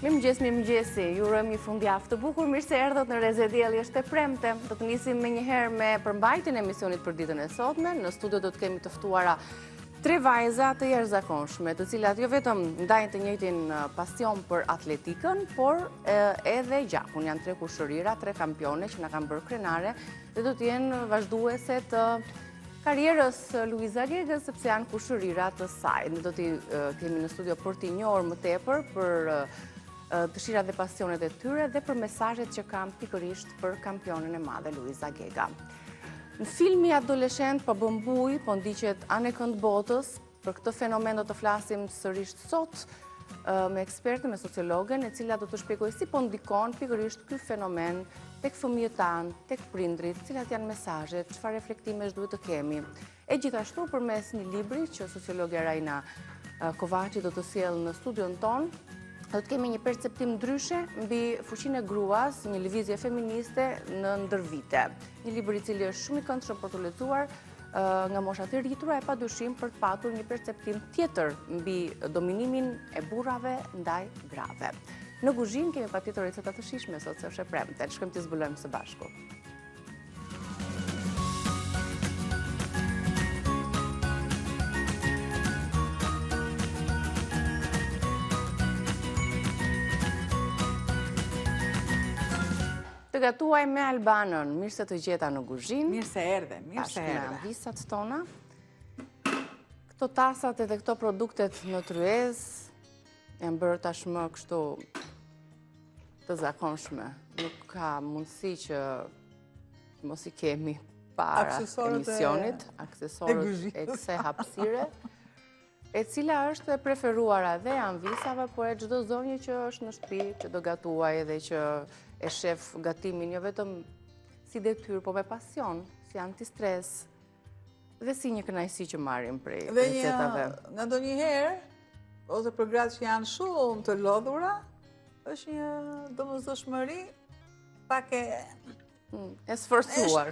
Mirëmëngjesi, ju urojmë një fundjavë të bukur, mirë se erdhët në Reze Dielli është e premte. Do të nisim menjëherë me përmbajtjen e emisionit për ditën e sotme. Në studio do të kemi të ftuara 3 vajza të jashtëzakonshme, të cilat jo vetëm ndajnë të njëjtin pasion për atletikën, por edhe gjakun. Janë 3 kushërira, 3 kampione që na kanë bërë krenare dhe do të jenë vazhduese të karrierës Luiza Rjegës, sepse janë kushërira të saj. Ne do t'i kemi në studio për t'i njohur më tepër për dëshirat dhe pasionet e tyre dhe për mesazhet që kam pikërisht për kampionen e madhe Luiza Gega. Në filmi adoleshent po bën buj, po ndiqet anë e kënd botës. Për këtë fenomen do të flasim sërish sot me ekspertë, me sociologen, e cila do të shpjegojë si po ndikon pikërisht ky fenomen tek fëmijët tanë, tek prindrit, cilat janë mesazhet, çfarë reflektimesh duhet të kemi. E gjithashtu përmes një libri që sociologja Rajna Kovaçi do të sjellë në studion ton, do të kemi një perceptim ndryshe mbi fuqinë e gruas, një lëvizje feministe në ndërvite. Një libër i cili është shumë i këndshëm për të lexuar nga moshat e rritura, e padyshim për të patur një perceptim tjetër mbi dominimin e burrave ndaj grave. Në kuzhinë kemi patjetër receta të shijshme sot, se është e premte. Shkojmë të zbulojmë së bashku. Të gatuaj me Albanën, mirë se të gjeta në kuzhinë. Mirë se erdhe, mirë se erdhe. Bashkë me visat tona. Këto tasat edhe këto produktet në tryez janë bërë tashmë kështu të zakonshme. Nuk ka mundësi që mos i kemi para emisionit, aksesorët e kësaj hapësire, e cila është e preferuara dhe janë visave, por e çdo zonjë që është në shtëpi, që do gatuaj dhe që e shef gatimin jo vetëm si detyrë, po me pasion, si antistres dhe si një kënaqësi që marrim prej recetave. Dhe nga ndonjëherë, ose për gratë që janë shumë të lodhura, është një domosdoshmëri pak e sforcuar.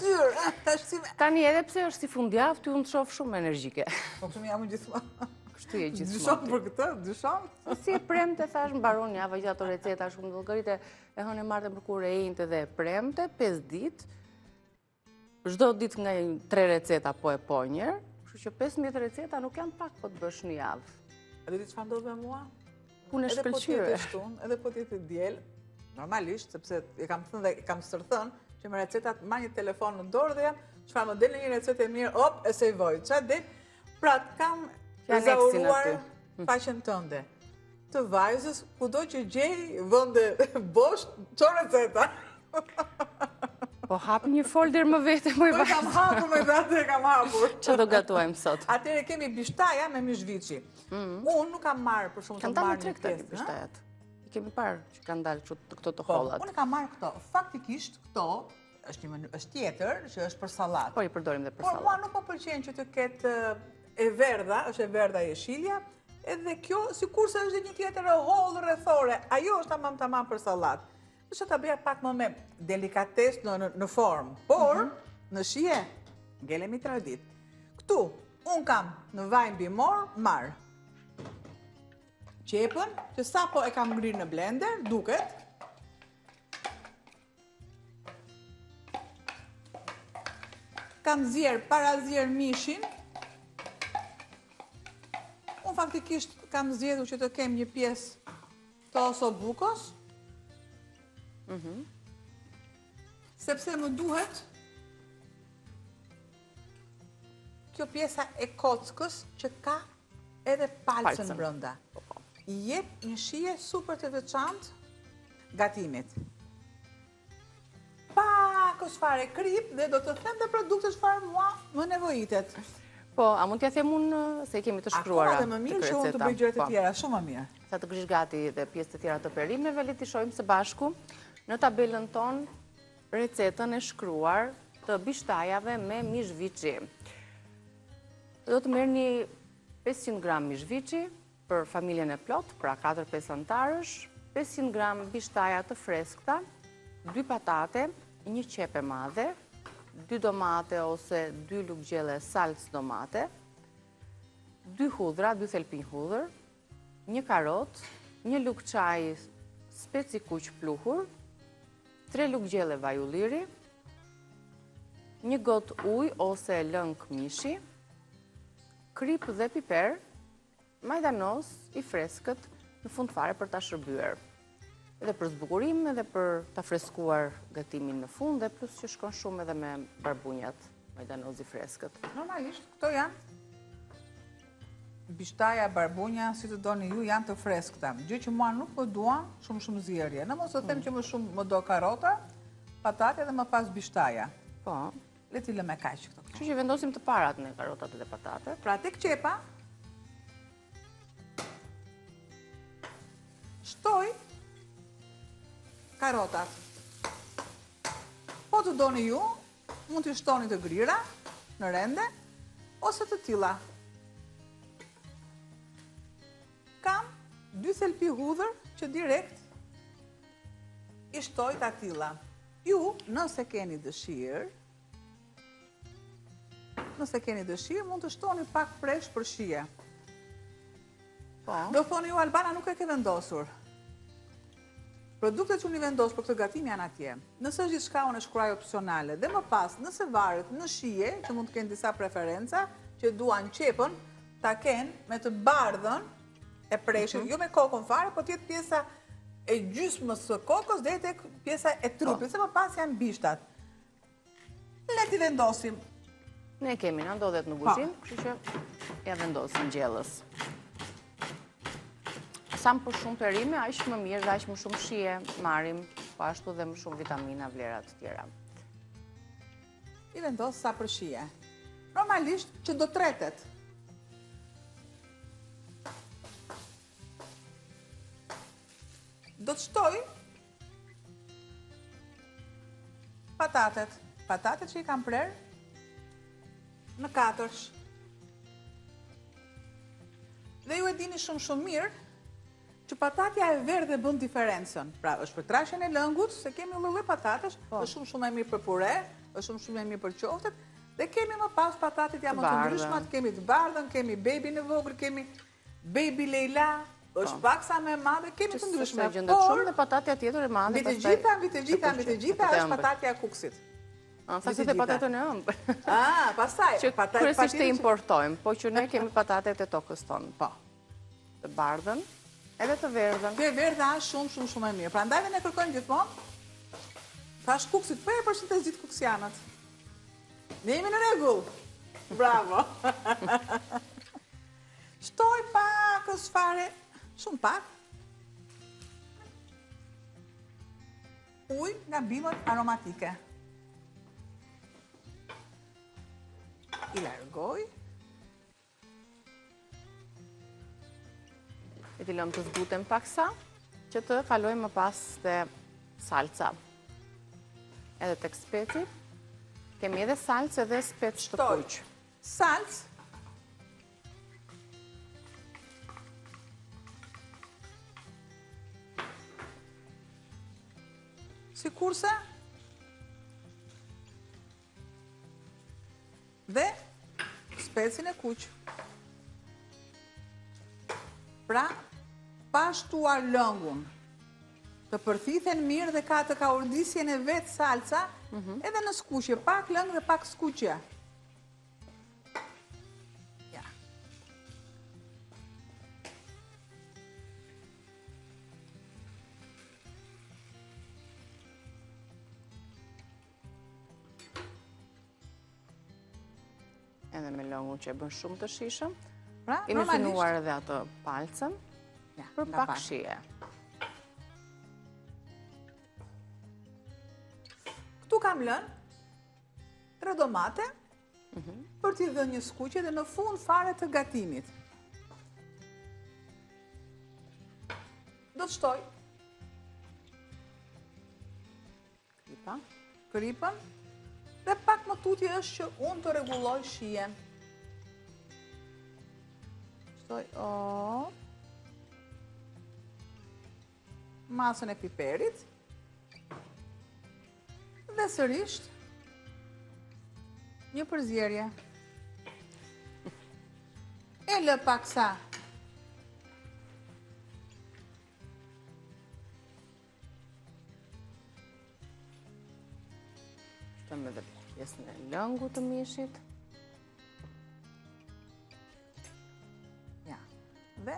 Tani edhe pse është si fundjavë, ty unë të shoh shumë energjike. Po këmi jam gjithmonë. Kështu je gjithmonë. Dyshon për këtë, dyshon? Si e premte, thash, mbaron java që ato receta shumë vëllgërit e hënë e marrë për kur e injte dhe e premte, 5 ditë, çdo ditë nga 3 receta po e po njërë, kështu që 15 receta nuk janë pak po të bësh një javë. A di çfarë ndodh me mua? Punë e shkëlqyer. Edhe po të shtunë, edhe po të diel, normalisht, sepse e kam thënë dhe e kam stërthën, që me recetat ma një telefon në dorë dhe jam, çfarë më del një recetë e mirë, op, e sejvoj. Çfarë del? Pra, kam rezauruar faqen tënde. Të vajzës, kudo që gjej vënde bosh, ço receta. Po hap një folder më vete, më i vajzë. Po kam hapur me vete, e kam hapur. Që do gatuajmë sot? Atëre kemi bishtaja me mishvici. Unë nuk kam marrë, për shumë të marrë një pjesë. Bishtajat. I kemi parë që kanë dalë këto të hollat. Unë kam marrë këto. Faktikisht, këto është tjetër, që është për sallatë. Po i përdorim dhe për sallatë. Por mua nuk po pëlqen që të ketë e verdha, është e verdha jeshilja, edhe kjo, sikurse është një tjetër e hollë rrethore, ajo është tamam për sallatë. Që ta bëja pak më me delikatesë në formë, por në shije, ngelemi tradit. Këtu, unë kam në vaj mbimor, marë qepën, që sapo e kam ngrirë në blender, duket. Kam zjerë, para zjerë mishin. Unë faktikisht kam zjedhur që të kem një pjesë të osobukos, sepse më duhet kjo pjesa e kockës që ka edhe palcën brenda. I jep një shije super të veçantë gatimit. Pak çfarë krip dhe do të them dhe produkte çfarë mua më nevojitet. Po, a mund t'ja them unë se i kemi të shkruara të receta? Akoma dhe më mirë që unë të bëj gjëra të tjera, shumë më mirë. Sa të krysh gati dhe pjesë të tjera të perimeve, le t'i shohim së bashku në tabelën ton recetën e shkruar të bishtajave me mishvici. Do të merrni 500 gram mishvici për familjen e plot, pra 4-5 antarësh, 500 gram bishtaja të freskëta, 2 patate, 1 qep e madhe, 2 domate ose 2 luggjelle salcë domate, 2 hudhra, 2 thelpinj hudhër, 1 karot, 1 lugë çaj speci kuq pluhur, 3 lugë gjelle vaj ulliri, 1 gotë ujë ose lëng mishi, krip dhe piper, majdanos i freskët në fund fare për ta shërbyer. Edhe për zbukurim, edhe për ta freskuar gatimin në fund, dhe plus që shkon shumë edhe me barbunjat majdanos i freskët. Normalisht, këto janë bishtaja, barbunja, si të doni ju, janë të freskëta. Gjë që mua nuk më duan shumë zierje. Në mos të them që më shumë më do karota, patate dhe më pas bishtaja. Po. Le t'i lëmë kaq këto. Kështu që vendosim të parat në karotat dhe patate. Pra tek qepa, shtoj karotat. Po të doni ju, mund t'i shtoni të grira, në rende, ose të tilla. Kam 2 thelpi hudhër që direkt i shtoj të tilla. Ju, nëse keni dëshirë, mund të shtoni pak presh për shije. Po. Do thoni ju, Albana nuk e ke vendosur. Produktet që unë i vendos për këtë gatim janë atje. Nëse është diçka unë e shkruaj opsionale dhe më pas, nëse varet në shije, që mund të kenë disa preferenca, që duan qepën, ta kenë me të bardhën e preshit, jo me kokën fare, po tjetë pjesa e gjysmës së kokës dhe tek pjesa e trupit, se më pas janë bishtat. Le t'i vendosim. Ne kemi, në ndodhet në kuzhinë, kështu që ja vendosim gjellës. Sa më për shumë perime, aq më mirë dhe aq më shumë shije marrim, po ashtu dhe më shumë vitamina, vlera të tjera. I vendos sa për shije. Normalisht që do tretet. Do të shtoj patatet. Patatet që i kam prerë në katërsh. Dhe ju e dini shumë mirë që patatja e verdhe bën diferencën. Pra, është për trashjen e lëngut, se kemi lloj patatesh, është shumë e mirë për pure, është shumë e mirë për qoftet, dhe kemi më pas patatet janë më të ndryshme, kemi të bardhën, kemi baby në vogël, kemi baby Leila, është pak sa më e madhe, kemi të ndryshme. Por dhe patatja tjetër e madhe. Mbi të gjitha është patatja e kuksit. Thasë të patatën e ëmbël. Pastaj. Që kryesisht e importojmë, po që ne kemi patatet e tokës tonë. Po. Të bardhën, edhe të verdhën. Kjo e verdha është shumë e mirë. Prandaj ne kërkojmë gjithmonë. Thash kuksit, po e përshëndes gjithë kuksianët. Ne jemi në rregull. Bravo. Shtoj pakës fare, shumë pak. Ujë nga bimët aromatike. I largoj. E t'i lëmë të zbuten paksa, që të kalojmë më pas të salca. Edhe tek speci, kemi edhe salcë edhe spec të kuq. Salcë. Sikurse dhe specin e kuq. Pra, pa shtuar lëngun, të përthithen mirë dhe ka urdisjen e vetë salca, edhe në skuqje, pak lëng dhe pak skuqje. Ja. Edhe me lëngun që e bën shumë të shishëm. Pra, kemi finuar edhe atë palcën, për pak pak shije. Këtu kam lënë 3 domate për t'i dhënë një skuqje dhe në fund fare të gatimit. Do të shtoj kripën dhe pak më tutje është që unë të rregulloj shijen. Masën e piperit dhe sërisht një përzierje. E lë paksa Shtojmë edhe pjesën e lëngut të mishit. Ja. Dhe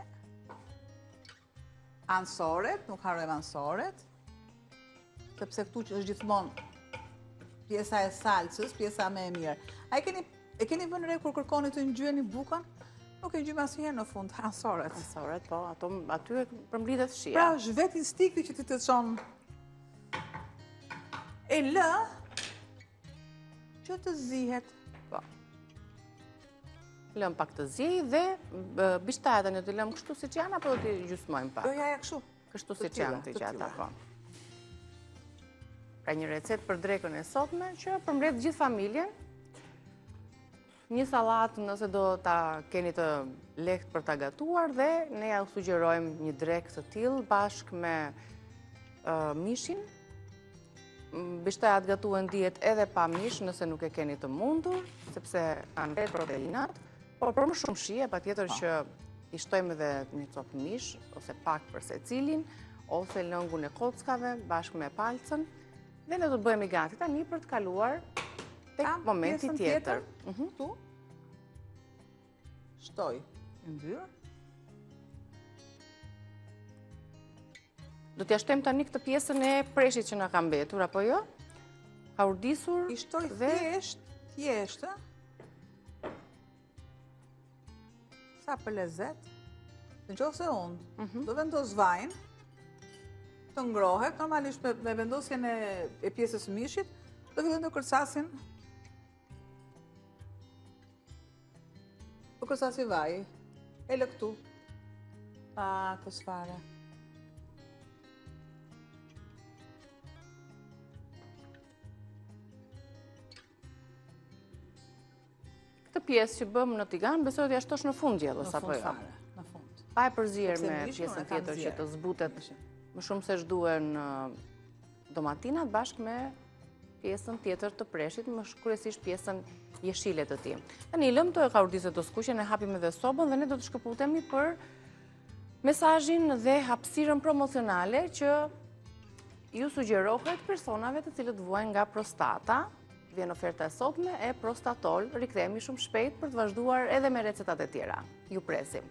ansoret, nuk harrojmë ansoret, sepse këtu që është gjithmonë pjesa e salcës, pjesa më e mirë. E keni vënë re kur kërkoni të ngjyeni bukën? Nuk e ngjymë asnjëherë në fund, ansoret. Ansoret, po, aty e përmblitet shia. Pra, është vetë instikti që ti të çon. E lë që të zihet. Po. Lëm pak të zi dhe bishtajat në të lëm kështu si që janë, apo do t'i gjysmojmë pak? Jo, ja kështu. Kështu si që janë të gjata, po. Pra një recet për drekën e sotme që përmbledh gjithë familjen. Një salatë nëse do ta keni të lehtë për ta gatuar dhe ne ja u sugjerojmë një drekë të tillë bashkë me mishin. Bishtajat gatuhen dihet edhe pa mish nëse nuk e keni të mundur, sepse kanë vetë proteinat, por për më shumë shije patjetër që i shtojmë edhe një copë mish ose pak për secilin, ose lëngun e kockave bashkë me palcën, dhe ne do të bëhemi gati tani për të kaluar tek momenti tjetër. Këtu. Shtoj në mbyrë. Do t'ja shtojmë tani këtë pjesën e preshit që na ka mbetur, apo jo? Ka urdisur I shtoj dhe thjesht, sa për lezet, nëse unë do vendos vajin, të ngrohet, normalisht me vendosjen e pjesës mishit, do fillojnë të kërcasin. Do kërcasi vaj, e lë këtu. Kësë fare. këtë pjesë që bëmë në tigan, besoj t'ja shtosh në fund gjellës, apo jo? Në fund. Pa e përzier me pjesën tjetër që të zbutet më shumë se shduhen domatinat bashkë me pjesën tjetër të preshit, më kryesisht pjesën jeshile të tij. Tani lëm të e ka urdisë të skuqen, e hapim edhe sobën dhe ne do të shkëputemi për mesazhin dhe hapësirën promocionale që ju sugjerohet personave të cilët vuajnë nga prostata. Vjen oferta e sotme e Prostatol, rikthehemi shumë shpejt për të vazhduar edhe me recetat e tjera. Ju presim.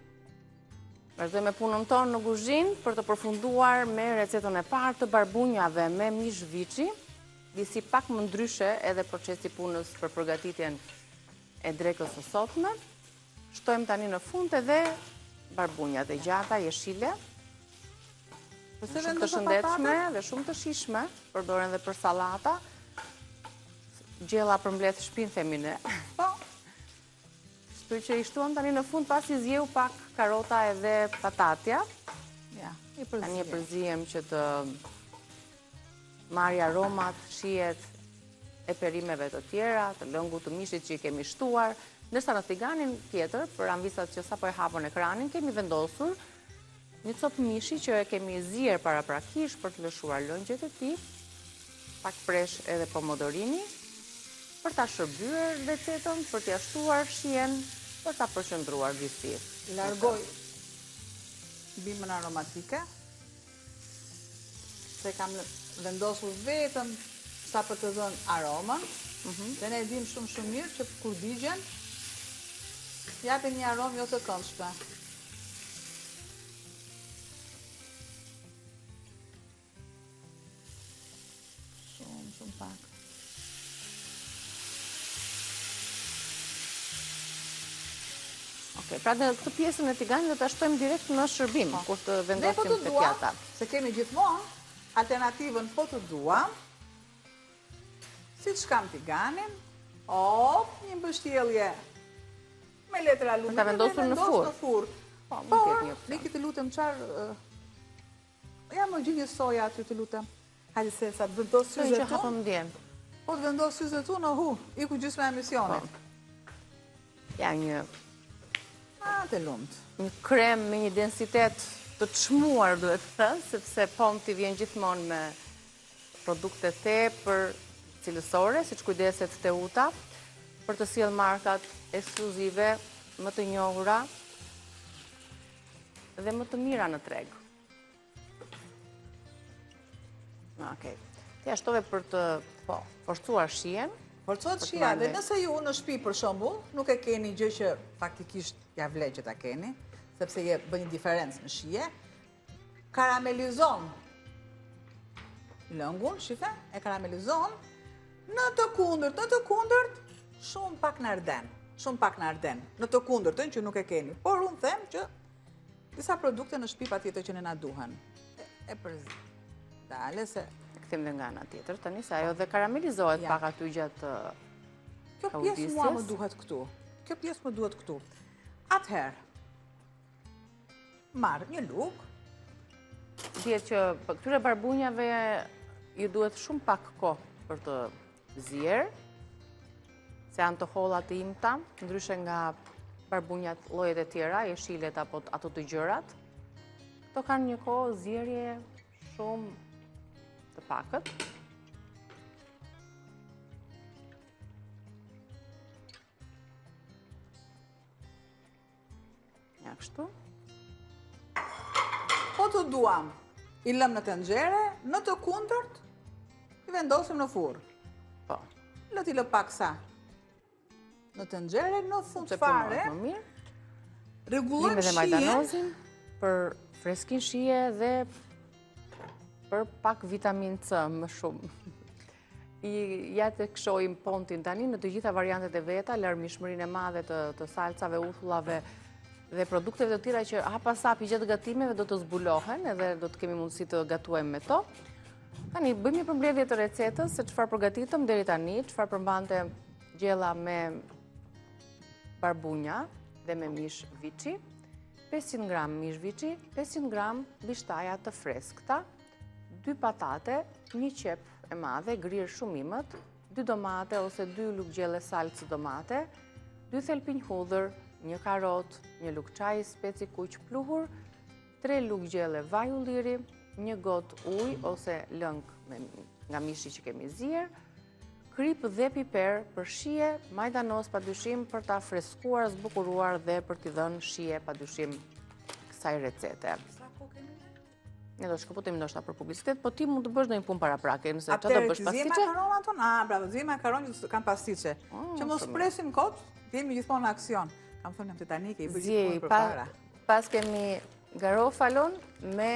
Vazhdojmë me punën tonë në kuzhinë për të përfunduar me recetën e parë të barbunjave me mish viçi, disi pak më ndryshe edhe procesi punës për përgatitjen e drekës së sotme. Shtojmë tani në fund edhe barbunjat e gjata jeshile. Shumë të shëndetshme dhe shumë të shijshme, përdoren edhe për sallata. Gjella përmbledh shpinë, themi ne. Po. Kështu që i shtuam tani në fund pasi zgjeu pak karota edhe patatja. Ja, i përzijem. Tani e përzijem që të marrë aromat, shijet e perimeve të tjera, të lëngut të mishit që i kemi shtuar. Ndërsa në tiganin tjetër, për anvisat që sapo e hapën ekranin, kemi vendosur një copë mishi që e kemi zier paraprakish për të lëshuar lëngjet e tij, pak presh edhe pomodorini, për ta shërbyer recetën, për t'ia shtuar shijen, për ta përqendruar disi. Largoj bimën aromatike, se kam vendosur vetëm sa për të dhënë aromën, dhe ne dim shumë mirë që kur digjen, japin një aromë jo të këndshme. Shumë pak. Pra në këtë pjesën e tiganit do ta shtojmë direkt në shërbim, kur të vendosim të pjata. Se kemi gjithmonë alternativën po të duam, si që kam tiganin, një mbështjellje me letra alumini, ta vendosur në furr. Por, Liki të lutem qarë, jam më gjinjë soja aty të lutem. Hajde se sa të vendos syze tu, po të vendos syze tu në iku gjysma emisionit. Ja një të lumt. Një krem me një densitet të çmuar, duhet të thënë, sepse Ponti vjen gjithmonë me produkte tepër cilësore, siç kujdeset Teuta, për të sjellë markat ekskluzive më të njohura dhe më të mira në treg. Okej. Ti ashtove për të forcuar shijen. Forcohet shija, dhe nëse ju në shtëpi për shembull, nuk e keni gjë që faktikisht ja vlen që ta keni, sepse bën një diferencë në shije, karamelizon lëngun, shife, e karamelizon në të kundërt, shumë pak në arden, në të kundërtën që nuk e keni. Por unë them që disa produkte në shtëpi patjetër që ne na duhen. E përdale se Kthim dhe nga ana tjetër, tani se ajo dhe karamelizohet pak aty gjatë Kjo pjesë mua më duhet këtu. Atëherë, marr një lugë. Dihet që për këtyre barbunjave ju duhet shumë pak kohë për të zier, se janë të holla të imta, ndryshe nga barbunjat llojet e tjera, jeshilet apo ato të gjërat. Këto kanë një kohë zierje shumë të pakët. Ja kështu. Po të duam, i lëm në tenxhere, në të kundërt, i vendosim në furrë. Po. Lë t'i lë paksa në tenxhere, në fund fare, rregullojmë dhe majdanozin për freskin shije dhe për pak vitamin C më shumë. Ja të këshojmë pontin tani në të gjitha variantet e veta, larmishmërinë e madhe të salcave, uthullave dhe produkteve të tjera që hapas hap i gjatë gatimeve do të zbulohen edhe do të kemi mundësi të gatuajmë me to. Tani, bëjmë një përmbledhje të recetës se çfarë përgatitëm deri tani, çfarë përmbante gjella me barbunja dhe me mish viçi, 500 gram mish viçi, 500 gram bishtaja të freskëta, 2 patate, 1 qep e madhe, grirë shumimët, 2 domate ose 2 lugë gjelle salcë domate, 2 thelpinj hudhër, 1 karot, 1 lugë çaj speci kuq pluhur, 3 lugë gjelle vaj ulliri, 1 got ujë ose lëng nga mishi që kemi zier, krip dhe piper për shije, majdanoz padyshim për ta freskuar, zbukuruar dhe për t'i dhënë shije padyshim kësaj recete. Ne do shkëputemi ndoshta për publicitet, po ti mund të bësh ndonjë punë paraprake, nëse çfarë do bësh pastiçe? Atëherë, makaron Anton? Bravo, zi makaron që kanë pastiçe. Që mos presim kot, jemi gjithmonë në aksion. Kam thënë të tani ke i bëj gjithmonë përpara. Pas kemi garofalon me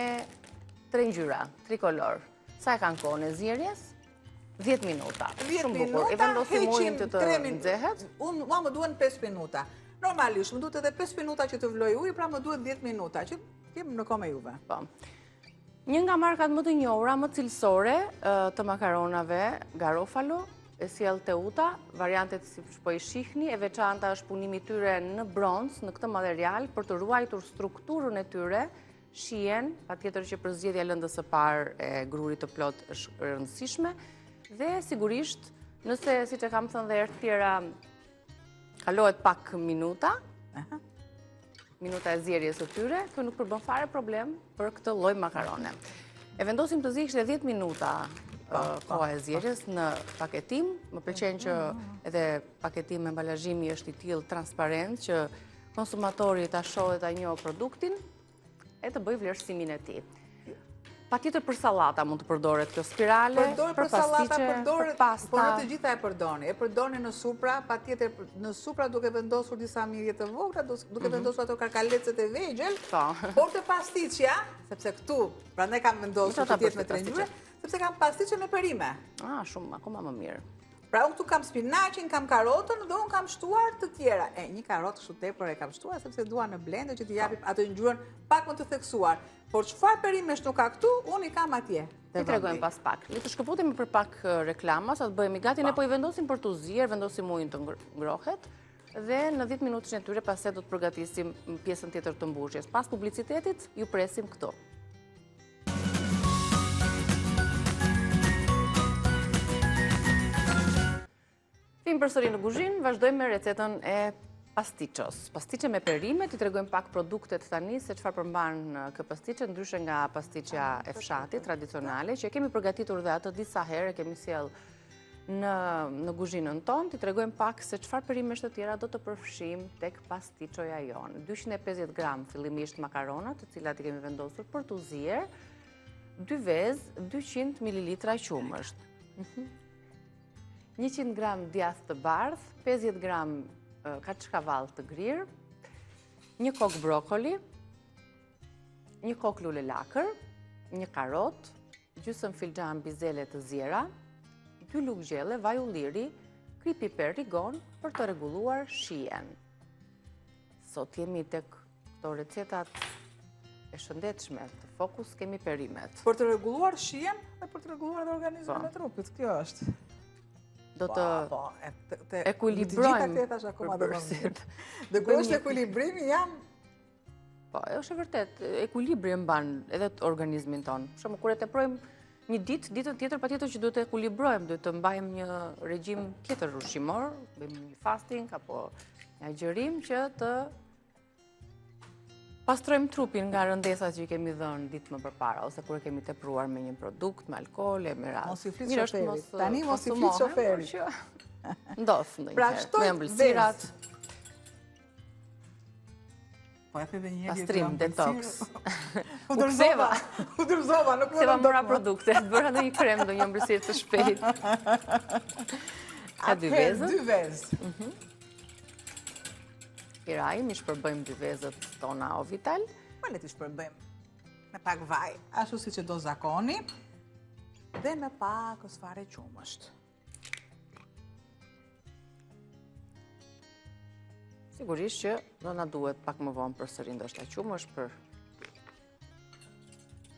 3 ngjyra, trikolor. Sa e kanë kohën e zierjes? 10 minuta. 10 minuta, i vendosim ujin të nxehet. Mua më duhen 5 minuta. Normalisht, më duhet edhe 5 minuta që të vloj ujë, pra më duhet 10 minuta, që jem në kohë me juve. Po. Një nga markat më të njohura, më cilësore të makaronave Garofalo, e sjell Teuta, variantet si po i shihni, e veçanta është punimi i tyre në bronz, në këtë material për të ruajtur strukturën e tyre, shijen, patjetër që për zgjedhja lëndës së parë e grurit të plot është e rëndësishme, dhe sigurisht, nëse siç e kam thënë dhe herë tjera, kalohet pak minuta, minuta e zjerjes së tyre, kjo nuk përbën fare problem për këtë lloj makarone. E vendosim të zgjidhë 10 minuta koha e zjerjes në paketim. Më pëlqen që edhe paketim me emballazhimi është i tillë transparent që konsumatori ta shohë dhe ta njohë produktin e të bëjë vlerësimin e tij. Patjetër për sallata mund të përdoret kjo spirale, për pastiçe, për pasta. Por në të gjitha e përdorni. E përdorni në supra, patjetër në supra duke vendosur disa mirje të vogla, duke vendosur ato karkalecet e vegjël. Por të pastiçja, sepse këtu, prandaj kam vendosur të jetë me 3 ngjyra, sepse kam pastiçe me perime. Shumë, akoma më mirë. Pra unë këtu kam spinaqin, kam karotën dhe unë kam shtuar të tjera. Një karotë kështu tepër e kam shtuar sepse dua në blender që t'i japi atë ngjyrën pak më të theksuar. Por çfarë perimesh nuk ka këtu, unë i kam atje. Ti tregojmë pas pak. Le të shkëputemi për pak reklama, sa të bëhemi gati, ne po i vendosim për t'u zier, vendosim ujin të ngrohet dhe në 10 minutën e tyre pastaj do të përgatisim pjesën tjetër të mbushjes. Pas publicitetit ju presim këtu. Vim përsëri në kuzhinë, vazhdojmë me recetën e pastiços. Pastiçe me perime, ti tregojmë pak produktet tani se çfarë përmban kë pastiçe, ndryshe nga pastiçja e fshatit tradicionale, që kemi përgatitur dhe atë disa herë, kemi sjell në kuzhinën tonë, ti tregojmë pak se çfarë perimesh të tjera do të përfshim tek pastiçoja jonë. 250 gram fillimisht makarona, të cilat i kemi vendosur për t'u zier, 2 vezë, 200 ml qumësht. 100 gram djath të bardh, 50 gram kaçkavall të grirë, 1 kokë brokoli, 1 kokë lule lakër, 1 karot, gjysmë filxhan bizele të zjera, 2 lugë gjelle vaj ulliri, kri piper rigon për të rregulluar shijen. Sot jemi tek këto recetat e shëndetshme të Focus, kemi perimet. Për të rregulluar shijen dhe për të rregulluar edhe organizmin e trupit, kjo është. Do të ekuilibrojmë përbërësit. Dhe kur është ekuilibrimi jam... Po, është e vërtet, ekuilibri e mban edhe organizmin tonë. Për shembull, kur e teprojmë një ditën tjetër patjetër që duhet të ekuilibrojmë, duhet të mbajmë një regjim tjetër ushqimor, bëjmë një fasting apo një agjërim që të pastrojmë trupin nga rëndesat që i kemi dhënë ditë më përpara, ose kur e kemi tepruar me një produkt, me alkool, me radhë. Mos i flit shoferit. Tani mos i flit shoferit. Ndosë ndonjëherë, me ëmbëlsirat. Pastrim, detox. U ktheva, nuk më ktheva mora produkte, bëra ndonjë krem, ndonjë ëmbëlsirë të shpejtë. Ka 2 vezë. 2 vezë. Piraj, mi shpërbëjmë 2 vezët tona Ovital. Ma le t'i shpërbëjmë me pak vaj, ashtu si që do zakoni, dhe me pak fare qumësht. Sigurisht që do na duhet pak më vonë përsëri ndoshta qumësht për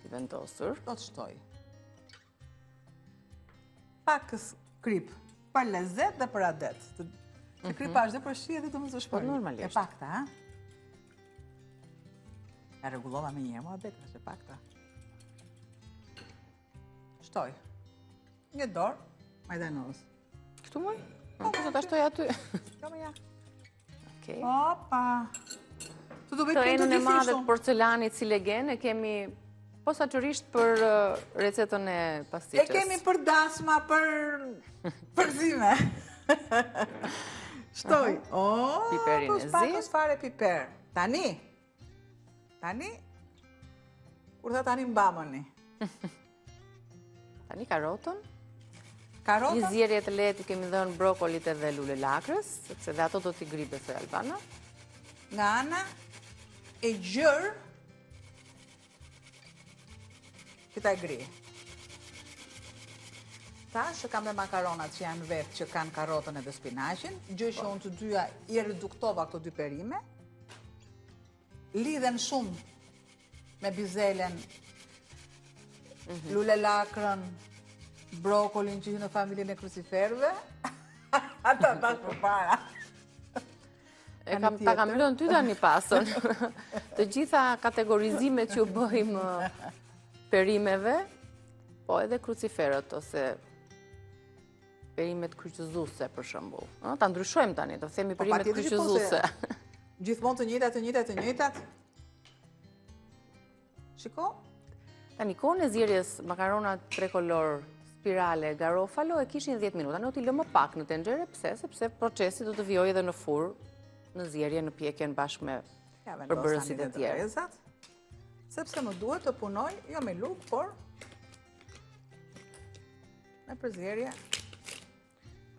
t'i vendosur. Do të shtoj. Pak krip, për lezet dhe për adet. Të kripash dhe për shije dhe të më zëshpëri. Normalisht. E pak ta, ha? E regullova me një, mua betë, është e pak ta. Shtoj. Një dorë, majdanos. Këtu muj? Po, do ta shtoj aty. Jo me ja. Okej. Opa. Të do Të enën e madhe të porcelanit si legen e kemi posaçërisht për recetën e pastiçes. E kemi për dasma, për përzime. Shtoj. Piperin e zi. Pakos fare piper. Tani, kur tha tani mbamëni. Tani karotën. Karotën? Një zjerje të lehtë kemi dhënë brokolit edhe lule lakrës, sepse dhe ato do t'i gripe thë Albana. Nga ana e gjërë, këta e gri. Tash që kam dhe makaronat që janë vetë që kanë karotën edhe spinaqin, gjë që unë të dyja i reduktova këto 2 perime, lidhen shumë me bizelen, lule lakrën, brokolin që në familjen e kruciferëve, ata tash për para. Ta kam lënë ty tani pasën. Të gjitha kategorizimet që u bëjmë perimeve, po edhe kruciferët ose perimet kryqëzuese për shembull. Ta ndryshojmë tani, do themi perimet kryqëzuese. Gjithmonë të njëjtat. Shiko? Tani kohën e zjerjes makaronat trikolor, spirale, garofalo e kishin 10 minuta. Ne u t'i lëmë pak në tenxhere, pse? Sepse procesi do të vijojë edhe në furrë, në zjerje, në pjekjen bashkë me përbërësit e tjerë. Sepse më duhet të punoj, jo me luk, por me përzjerje.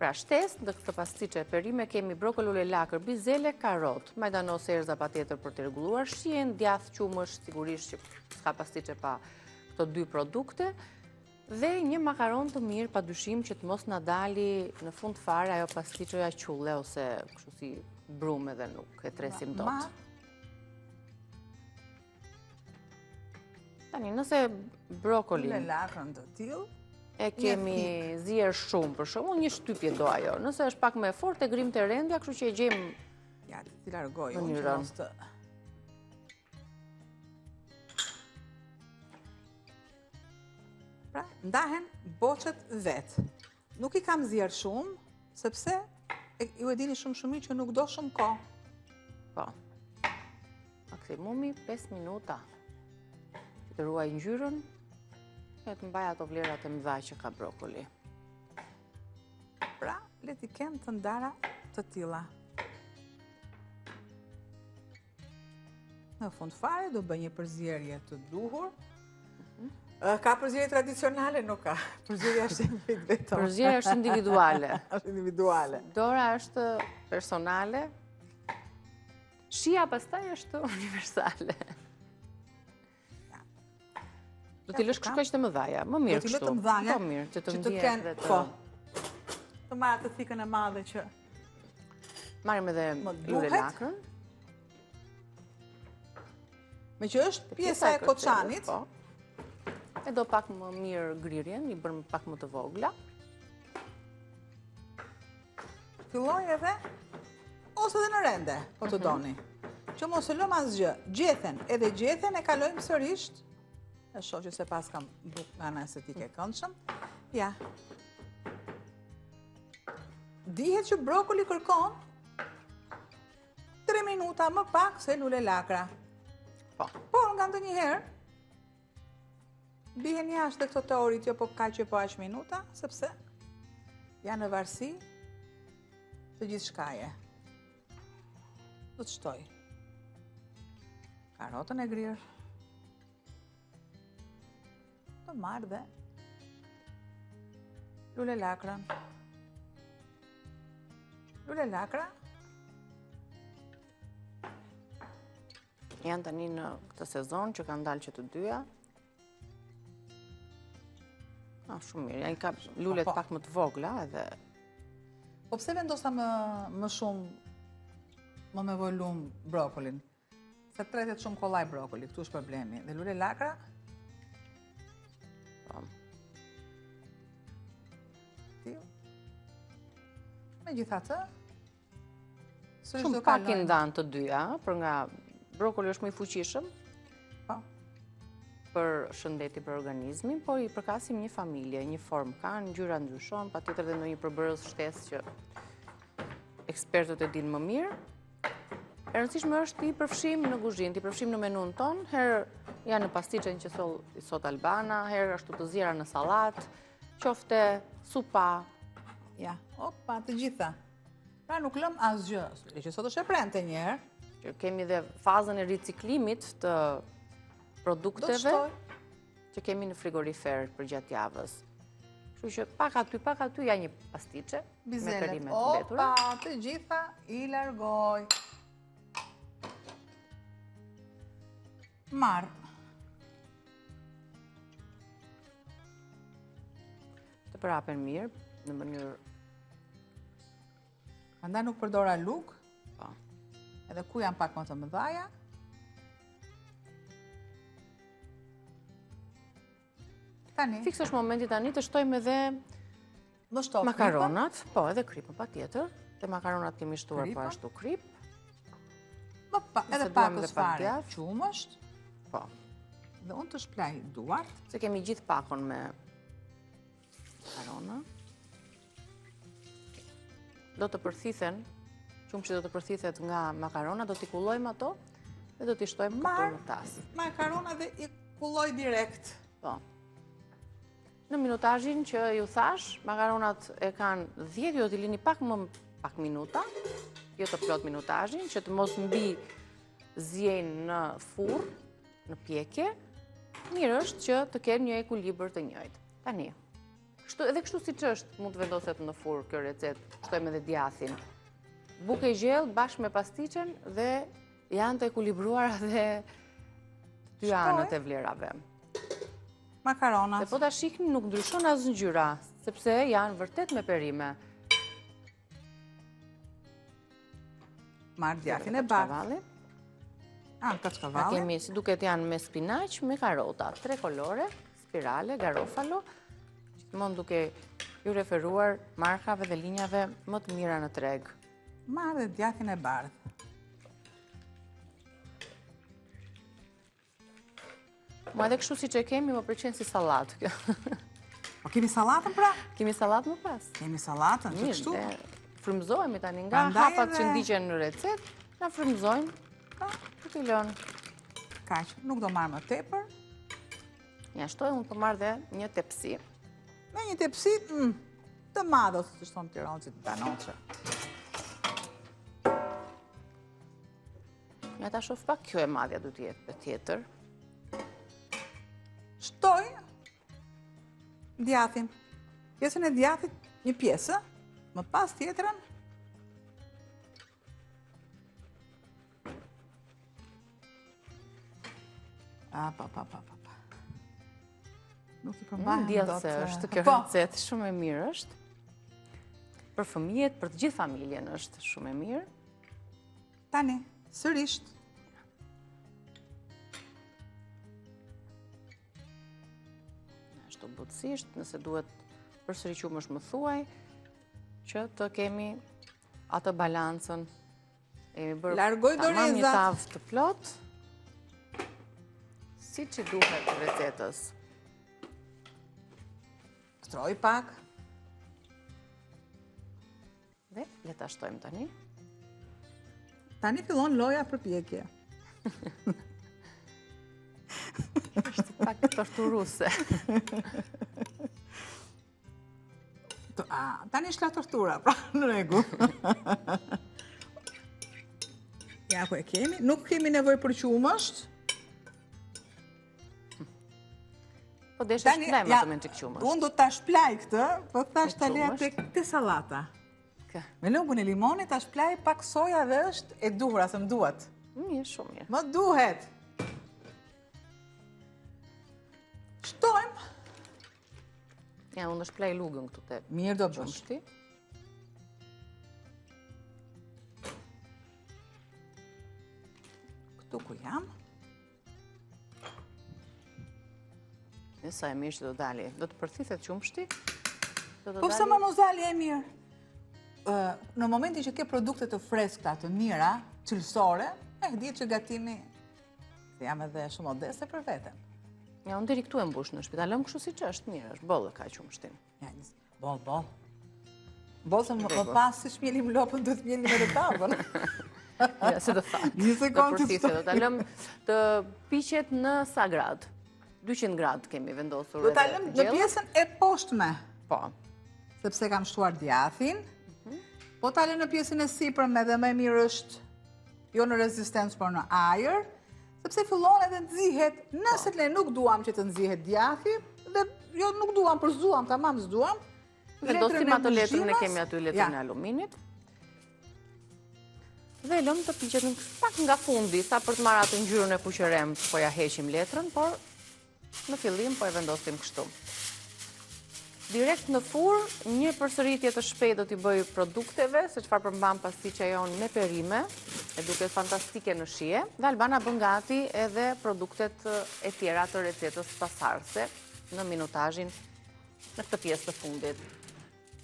Pra shtesë në këtë pastiçe perime kemi brokoli, lule lakër, bizele, karot, majdanos erza patjetër për të rregulluar shijen, djath, qumësht, sigurisht që s'ka pastiçe pa këto 2 produkte, dhe një makaron të mirë padyshim që të mos na dali në fund fare ajo pastiçoja qulle ose kështu si brume dhe nuk e tresim dot. Tani nëse brokolin lule lakrën të tillë e kemi zier shumë, për shembull, një shtypje do ajo. Nëse është pak më e fortë, e grim të rendja, kështu që e gjejmë. Ja, ti largoj unë që mos të. Pra, ndahen boqet vetë. Nuk i kam zier shumë, sepse ju e dini shumë që nuk do shumë kohë. Po. Maksimumi 5 minuta. Të ruaj ngjyrën. E të mbaj ato vlerat e mëdha që ka brokoli. Pra, le t'i kem të ndara të tilla. Në fund fare do bëj një përzierje të duhur Ka përzierje tradicionale, nuk ka. Përzierja është vetëm. Përzierja është individuale. Është individuale. Dora është personale. Shija pastaj është universale. Do t'i lësh kështu të mëdhaja, më mirë kështu. Do t'i lë të mëdhaja, Po mirë, që të që ndihet dhe të... Po, të marrë të thikën e madhe që... Marrim edhe lule lakrën. Me që është pjesa e koçanit. Po. E do pak më mirë grirjen, i bërë pak më të vogla. Filloj edhe, ose dhe në rende, po të doni. Që mos e lëm asgjë, gjethen, edhe gjethen e kalojmë sërisht. E shoh që se pas kam bukë nga në estetike e këndshëm. Ja. Dihet që brokoli kërkon 3 minuta më pak se lule lakra. Po. Por nga ndonjëherë, bihen jashtë këto teorit, jo po kaq që po aq minuta, sepse janë në varësi të gjithë shkaje. Do të shtoj karotën e grirë. Do marrë dhe lule lakrën. Lule lakra janë tani në këtë sezon që kanë dalë që të dyja. Shumë mirë, janë ka lulet pak më të vogla edhe... Po pse vendosa më shumë, më me volum brokolin? Se tretet shumë kollaj brokoli, këtu është problemi. Dhe lule lakra? Me gjithatë, shumë pak i ndanë të dyja, për nga brokoli është më i fuqishëm, për shëndeti për organizmin, por i përkasim një familje, një formë kanë, ngjyra ndryshon, patjetër dhe ndonjë përbërës shtesë që ekspertët e dinë më mirë. E rëndësishme është t'i përfshim në kuzhinë, t'i përfshim në menun ton, herë janë në pastiqen që sot Albana, herë ashtu të zjera në sallatë, qofte supa. Ja, opa, të gjitha. Pra nuk lëm asgjë, që sot është e prente njëherë. Që kemi dhe fazën e riciklimit të produkteve që kemi në frigorifer për gjatë javës. Kështu që pak aty ja një pastiqe me perimet të mbetura. Opa, të gjitha i largoj. Marë. Të përapen mirë, në mënyrë... Andaj nuk përdora luk, Po. Edhe ku janë pak më të mëdhaja. Fiks është momenti tani të shtojmë edhe makaronat, po edhe kripën pa tjetër, dhe makaronat kemi shtuar po ashtu krip. Edhe pakës fare qumësht. Po. Dhe unë të shplaj duart. Se kemi gjithë pakon me makarona. Do të përthithen, qumë që do të përthithet nga makarona, do t'i kullojmë ato dhe do t'i shtojmë këtu në tasë. Makarona dhe i kulloj direkt. Po. Në minutazhin që ju thash, makaronat e kanë 10, ju do t'i lini pak minuta, jo të plot minutazhin, që të mos mbi zjen në furr, në pjekje. Mirë është që të kenë një ekuilibër të njëjtë. Tani, edhe kështu siç është, mund të vendoset në furr kjo recetë, shtojmë edhe djathin. Buke gjellë bashkë me pastiqen dhe janë të ekuilibruara dhe të dy anët e vlerave. Makaronat. Dhe po ta shihni nuk ndryshon as ngjyra, sepse janë vërtet me perime. Marr djathtin e bardhë. Kaçkavalli. Kemi si duket janë me spinaq, me karota, 3 kolore, spirale, garofalo, gjithmonë duke ju referuar markave dhe linjave më të mira në treg. Marr dhe djathtin e bardhë. Ma edhe kështu si që kemi, më pëlqen si sallatë kjo. Po kemi sallatën pra? Kemi sallatë më pas. Kemi sallatën, që kështu? Frymëzohemi tani nga hapat që ndiqen në recetë, na frymëzojmë, të t'i lënë. Kaq, nuk do marrë më tepër. Ja, shtoj, unë po marrë dhe një tepsi. Me një tepsi të madhe, ose të shtonë tironësit të danoqe. Ja ta shof pak kjo e madhja du t'jetë për tjetër. Shtoj djathin. Pjesën e djathit një pjesë, më pas tjetrën. Nuk i përmbahem Ndjellë se është kjo recetë shumë e mirë është. Për fëmijët, për të gjithë familjen është shumë e mirë. Tani, sërisht. Ashtu butësisht, nëse duhet përsëri qumësh më thuaj, që të kemi atë balancën. Largoj dorezat. Një tavë të plot, si që duhet recetës. Shtroj pak. Dhe, le ta shtojmë tani. Tani fillon loja përpjekje. Është pak torturuse. Tani është la tortura, pra në rregull. Ja ku e kemi. Nuk kemi nevojë për qumësht. Po deshe shplajmë atë me në qikë qumësht. Unë do të shplaj këtë, po thash të leja të salata. Me lëngun e limonit ta shplaj pak soja dhe është e duhur, asë më duhet. Mirë, shumë mirë. Më duhet. Shtojmë. Ja, unë shplaj lugën këtu të mirë do bësh. Qumështi. Këtu ku jam. Nësa e mirë që do dali. Do të përthithet qumështi? Po pëse më mos dali e mirë? Në momentin që ke produkte të freskta, të mira, cilësore, di që gatimi, se jam edhe shumë modeste për veten. Ja, unë deri këtu e mbush në shtëpi, lëm kështu si që është mirë, është bollë ka qumështin. Boll. Boll se më pas si shmjelim lopën, do të mjelim edhe tavën. Ja, se do thakë. Një sekundë të përthithet, do të lëm të piqet në sa gradë? 200 gradë kemi vendosur. Do të lëm në pjesën e poshtme. Po. Sepse kam shtuar djathin. Po ta lëm në pjesën e sipërme edhe më mirë është jo në rezistencë, por në ajër, sepse fillon edhe nxihet. Nëse ne nuk duam që të nxihet djathi, dhe jo nuk duam, por zduam, tamam zduam. Vendosim atë letrën e kemi aty letrën e aluminit. Dhe lëm të piqet në pak nga fundi, sa për të marrë atë ngjyrën e kuqërem, po ja heqim letrën, por në fillim po e vendosim kështu. Direkt në furrë, një përsëritje të shpejtë do t'i bëj produkteve, se çfarë përmban pasticja jonë me perime, e duket fantastike në shije, dhe Albana bën gati edhe produktet e tjera të recetës pasarse në minutazhin në këtë pjesë të fundit.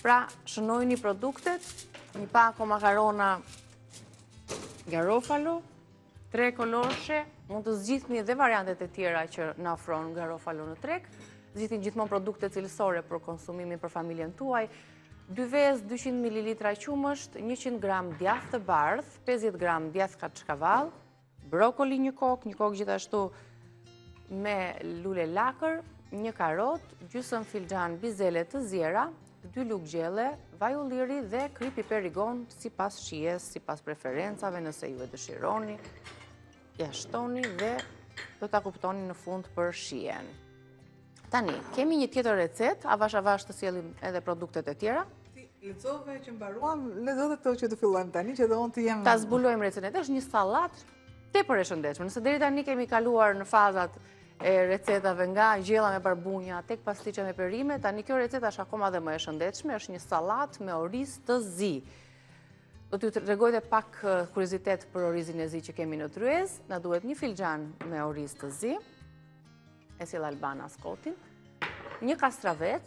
Pra, shënojni produktet, një pako makarona garofalo, 3 koloshe, mund të zgjidhni edhe variantet e tjera që na ofron garofalo në treg. Zgjidhni gjithmonë produkte cilësore për konsumimin për familjen tuaj. 2 vezë, 200 ml qumësht, 100 gram djath të bardh, 50 gram djath kaçkavall, brokoli një kokë gjithashtu me lule lakër, 1 karot, gjysmë filxhan bizele të zjera, 2 lugë gjelle, vaj ulliri dhe kri piper rigon sipas shijes, sipas preferencave, nëse ju e dëshironi, ja shtoni dhe do ta kuptoni në fund për shijen. Tani, kemi një tjetër recet, avash të sjellim edhe produktet e tjera. Lexove që mbaruam, lezo dhe to që të fillojmë tani, që dhe unë të jem... Ta zbulojmë recetën, është një sallat tepër e shëndetshme. Nëse deri tani kemi kaluar në fazat e recetave nga gjella me barbunja, tek pasticë me perime, tani kjo receta është akoma dhe më e shëndetshme, është një sallat me oriz të zi. Do t'ju tregoj dhe pak kuriozitet për orizin e zi që kemi në tryez. Na duhet 1 filxhan me oriz të zi, e sjell Albana skotin, 1 kastravec,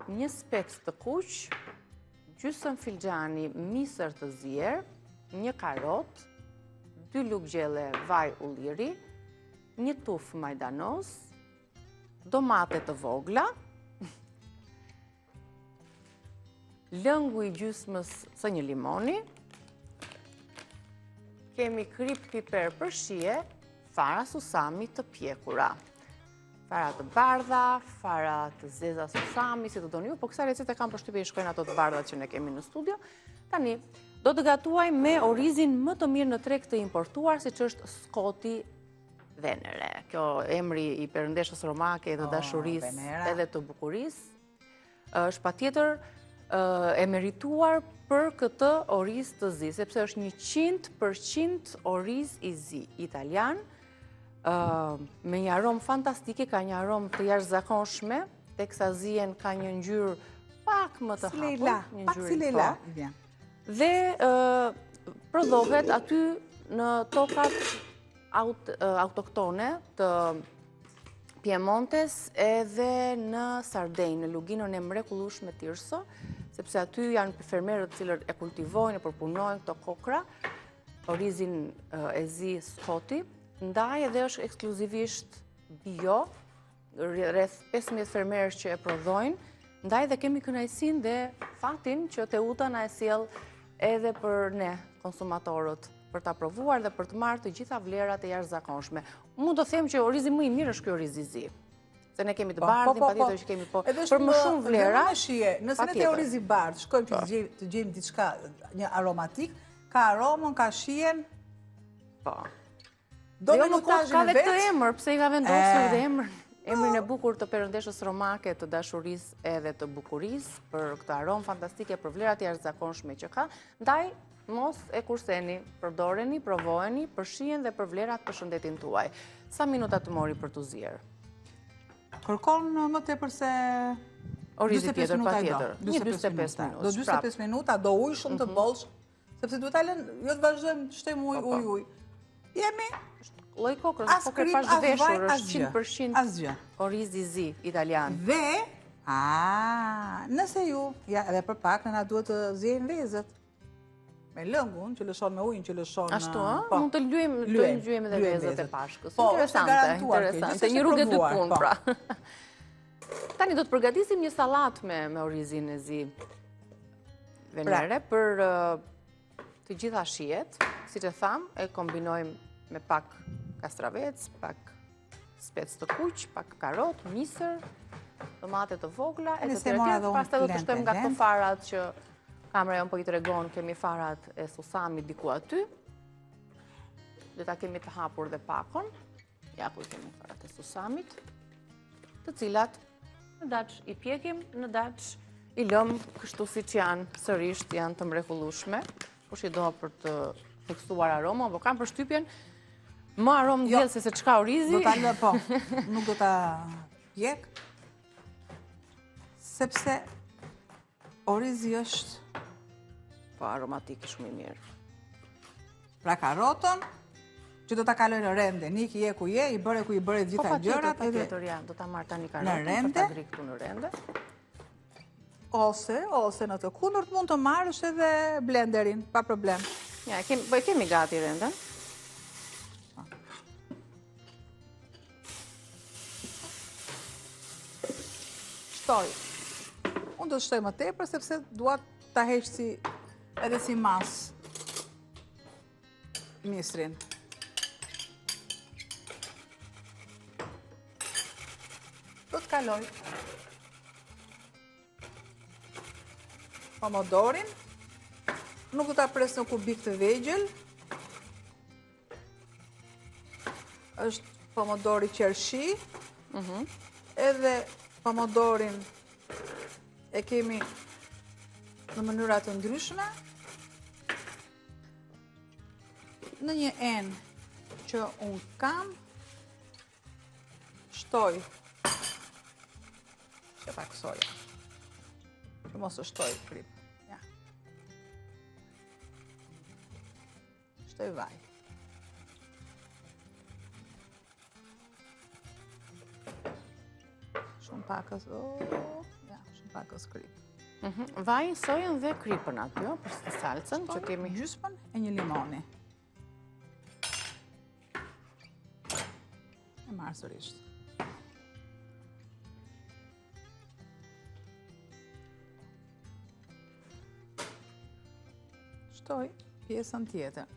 1 spec të kuq, gjysmë filxhani misër të zier, 1 karot, 2 lugë gjelle vaj ulliri, 1 tuf majdanos, domate të vogla, lëngu i gjysmës së 1 limoni, kemi krip piper për shije, fara susami të pjekura. Fara të bardha, fara të zeza susami, si të doni ju, po kësa recete kam përshtypje i shkojnë ato të bardha që ne kemi në studio. Tani, do të gatuaj me orizin më të mirë në treg të importuar, si që është Skoti Venere. Kjo emri i perëndeshës romake dhe dashurisë edhe të bukurisë, është patjetër e merituar për këtë oriz të zi, sepse është 100% oriz i zi italian, me një aromë fantastike, ka një aromë të jashtëzakonshme, teksa zien ka një ngjyrë pak më të hapur, pak si Leila. Dhe prodhohet aty në tokat autoktone të Piemontes edhe në Sardejnë, në luginën e mrekullueshme Tirso, sepse aty janë fermerët cilët e kultivojnë, e përpunojnë këto kokra, orizin e zi Skoti, ndaj edhe është ekskluzivisht bio, rreth 15 fermerësh që e prodhojnë, ndaj dhe kemi kënaqësinë dhe fatin që Teuta na e sjell edhe për ne, konsumatorët, për ta provuar dhe për të marrë të gjitha vlerat e jashtëzakonshme. Mund të them që orizi më i mirë është ky oriz i zi. Se ne kemi të bardhin, patjetër që kemi për më shumë vlera. Nëse ne te oriz i bardh, shkojmë që të gjejmë diçka, një aromatik, ka aromën, ka shijen. Po. Do me notazhin ka e vetë vet. emër, pse i ka vendosur dhe emrin e bukur të perëndeshës romake, të dashurisë edhe të bukurisë, për këtë aromë fantastike, për vlerat e jashtëzakonshme që ka. Ndaj mos e kurseni, përdoreni, provojeni për shijen dhe për vlerat për shëndetin tuaj. Sa minuta të mori për t'u zier? Kërkon më tepër se orizi tjetër, patjetër. 45 minuta. Do 45 minuta, do ujë shumë të bollsh, sepse duhet ta lënë, jo të vazhdojmë të shtojmë ujë. Jemi lloj kokrës, kokër pas veshur, është 100% oriz i zi italian. Dhe, nëse ju, edhe për pak, na duhet të ziejmë vezët. Me lëngun, që lëshon me ujin, që lëshon... Ashtu, mund të luajmë edhe vezët e pashkës. Interesante, një rrugë e dy punë, pra. Tani do të përgatisim një sallatë me orizin e zi venere për të gjitha shijet. Siç e tham, e kombinojmë me pak kastravec, pak spec të kuq, pak karot, misër, tomate të vogla, etj. Pastaj do të shtojmë nga këto farat që kamera jonë po i tregon, kemi farat e susamit diku aty. Dhe ta kemi të hapur dhe pakon. Ja ku kemi farat e susamit, të cilat në daç i pjekim, në daç i lëm kështu siç janë, sërish janë të mrekullueshme. Kush i do për të theksuar aromën, po kam përshtypjen më aromë djellëse se çka orizi. Do ta lë, po, nuk do ta pjek, sepse orizi është aromatik shumë i mirë. Pra karotën, që do ta kaloj në rende, nik je ku je, i bëre ku i bëre gjitha gjërat. Po patjetër, ja, do ta marr tani karotën, për ta ngri këtu në rende. Ose në të kundërt mund të marrësh edhe blenderin, pa problem. Ja, kemi gati renden. Shtoj. Unë do të shtoj më tepër, sepse dua ta heq edhe si mas misrin. Do të kaloj pomodorin, nuk do ta pres në kubik të vegjël. Është pomodori qershi, edhe pomodorin e kemi në mënyra të ndryshme. Në një enë që unë kam, shtoj që pak soja, që mos të shtoj krip. Ja. Shtoj vaj. Shumë pakës, shumë pakës krip. Vaj, sojën dhe kripën aty, për salcën që kemi. Gjysmën e një limoni. E marë sërisht. Shtoj pjesën tjetër.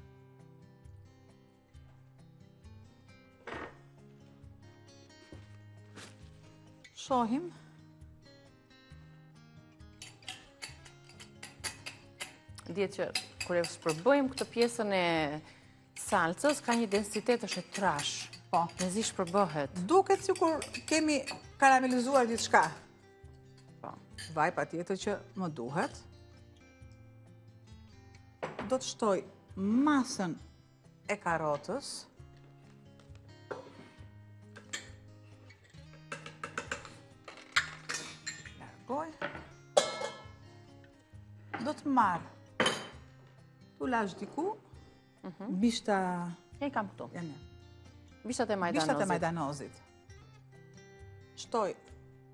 Shohim. Djetë që kër e shpërbëjmë këtë pjesën e salcës, ka një densitet është e trash. Po. Në zi shpërbëhet. Duket sikur kemi karamelizuar diçka. Vaj pa tjetër që më duhet. Do të shtoj masën e karotës. Largoj. Do të marr ulazh diku, bishta... E kam këtu. Janë. Bishtat e majdanozit. Bishtat e majdanozit. Shtoj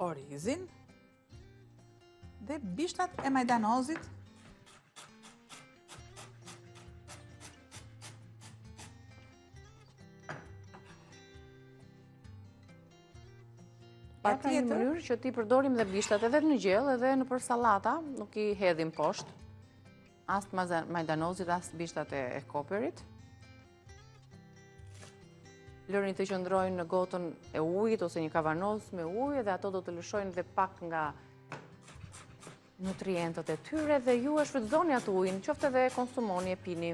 orizin dhe bishtat e majdanozit. Pa tjetër, një mënyrë që ti përdorim dhe bishtat edhe në gjellë edhe në për salata, nuk i hedhim poshtë. As të majdanozit, as bishtat e koperit. Lërin të qëndrojnë në gotën e ujit ose një kavanoz me ujë dhe ato do të lëshojnë dhe pak nga nutrientët e tyre dhe ju e shfrytëzoni atë ujin, qoftë edhe konsumoni e pini.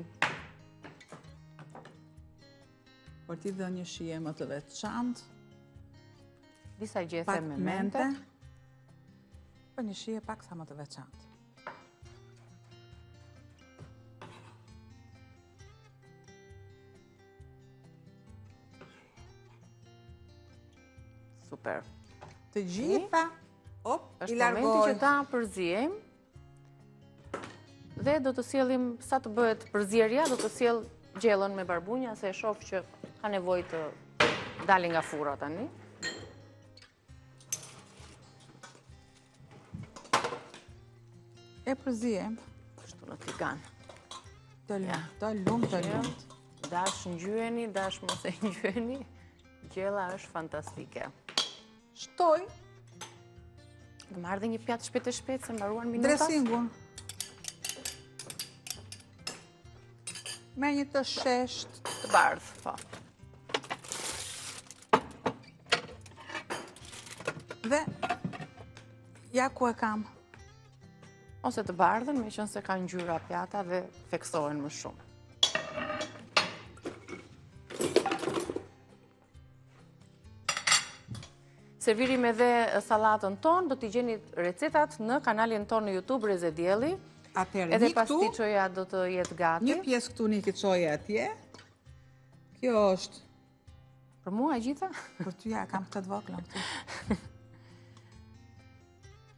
Por ti dhe një shije më të veçantë, disa gjethe pak me mente. Por një shije pak sa më të veçantë. Super. Të gjitha, i Është largoj. momenti që ta përzijem dhe do të sjellim, sa të bëhet përzierja, do të sjell gjellën me barbunja, se e shoh që ka nevojë të dalë nga furra tani. E përzijem. Kështu në tigan. Të lumt. Dash ngjyeni, dash mos e ngjyeni. Gjella është fantastike. Shtoj Dhe marrë dhe një pjatë shpejt e shpejt se mbaruan minutat. dresingun. Me një të shesht. Të bardhë, po. Dhe ja ku e kam. Ose të bardhën, me qënë se ka ngjyra pjata dhe theksohen më shumë. Servirim edhe salatën tonë, do t'i gjeni recetat në kanalin tonë në YouTube Reze Dielli. Atëherë, Edhe një këtu, pastiçoja do të jetë gati. një pjesë këtu një kiçoje atje. Kjo është, Për mua e gjitha? për ty ja kam këtë të voglën këtu.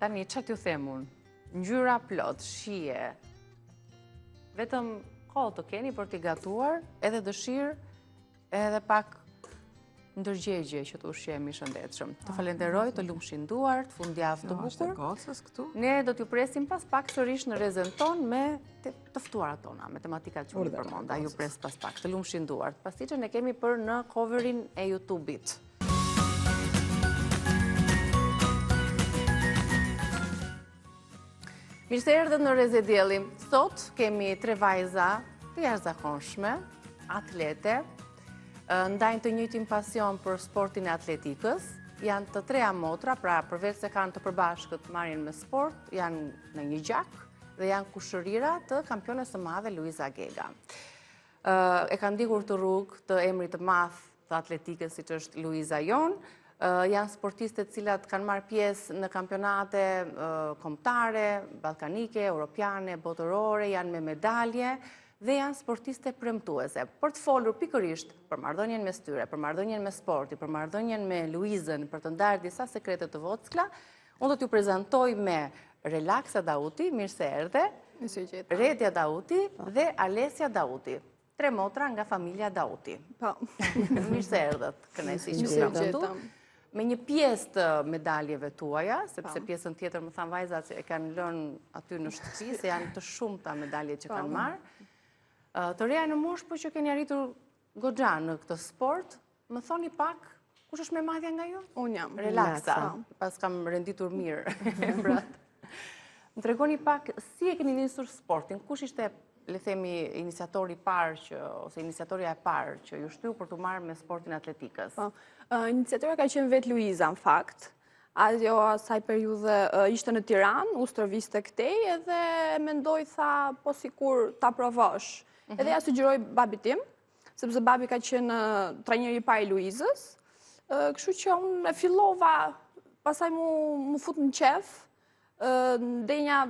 Tani, që t'ju themun? Ngjyra plot, shije. Vetëm kohë të keni për t'i gatuar, edhe dëshirë, edhe pak ndërgjegje që të ushqemi shëndetshëm. Të falenderoj, të lumshin duart, fundjavë të Është e bukur. gocës këtu. Ne do t'ju presim pas pak sërish në Rezen ton me të ftuarat tona, me tematikat që unë përmonda. Ju pres pas pak, të lumshin duart. Pastiçen e kemi për në coverin e YouTube-it. Mirë se erdhët në Reze Dielli. Sot kemi 3 vajza të jashtëzakonshme, atlete, ndajnë të njëjtin pasion për sportin e atletikës. Janë të 3 motra, pra përveç se kanë të përbashkët marrin me sport, janë në një gjak dhe janë kushërira të kampiones së madhe Luiza Gega. E kanë ndikur të rrugë të emrit të madh të atletikës, siç është Luiza jon. Janë sportiste të cilat kanë marrë pjesë në kampionate kombëtare, ballkanike, europiane, botërore, janë me medalje dhe janë sportiste premtuese. Për të folur pikërisht për marrëdhënien mes tyre, për marrëdhënien me sporti, për marrëdhënien me Luizën, për të ndarë disa sekrete të vockla, unë do t'ju prezantoj me Relaksa Dauti, mirë se erdhe, Redja Dauti dhe Alesia Dauti. 3 motra nga familja Dauti. Po. Mirë se erdhët, kënaqësi që jam këtu. Me një pjesë të medaljeve tuaja, sepse pjesën tjetër më thanë vajzat që e kanë lënë aty në shtëpi, se janë të shumta medaljet që kanë marrë. Të reja në moshë, po që keni arritur goxha në këtë sport, më thoni pak, kush është me madhja nga ju? Unë jam. Relaksa, pas kam renditur mirë. Më tregoni pak, si e keni nisur sportin? Kush ishte, le themi, iniciatori parë ose iniciatorja e parë që ju shtyu për të marrë me sportin atletikës? Iniciatora ka qenë vetë Luiza, në fakt. Ajo asaj periudhe ishte në Tiranë, u stërviste këtej, edhe mendoj tha, po sikur ta provosh. Edhe ja sugjeroi babit tim, sepse babi ka qenë trajneri i parë i Luizës. Kështu që unë e fillova, pastaj mu fut në qef, ndenja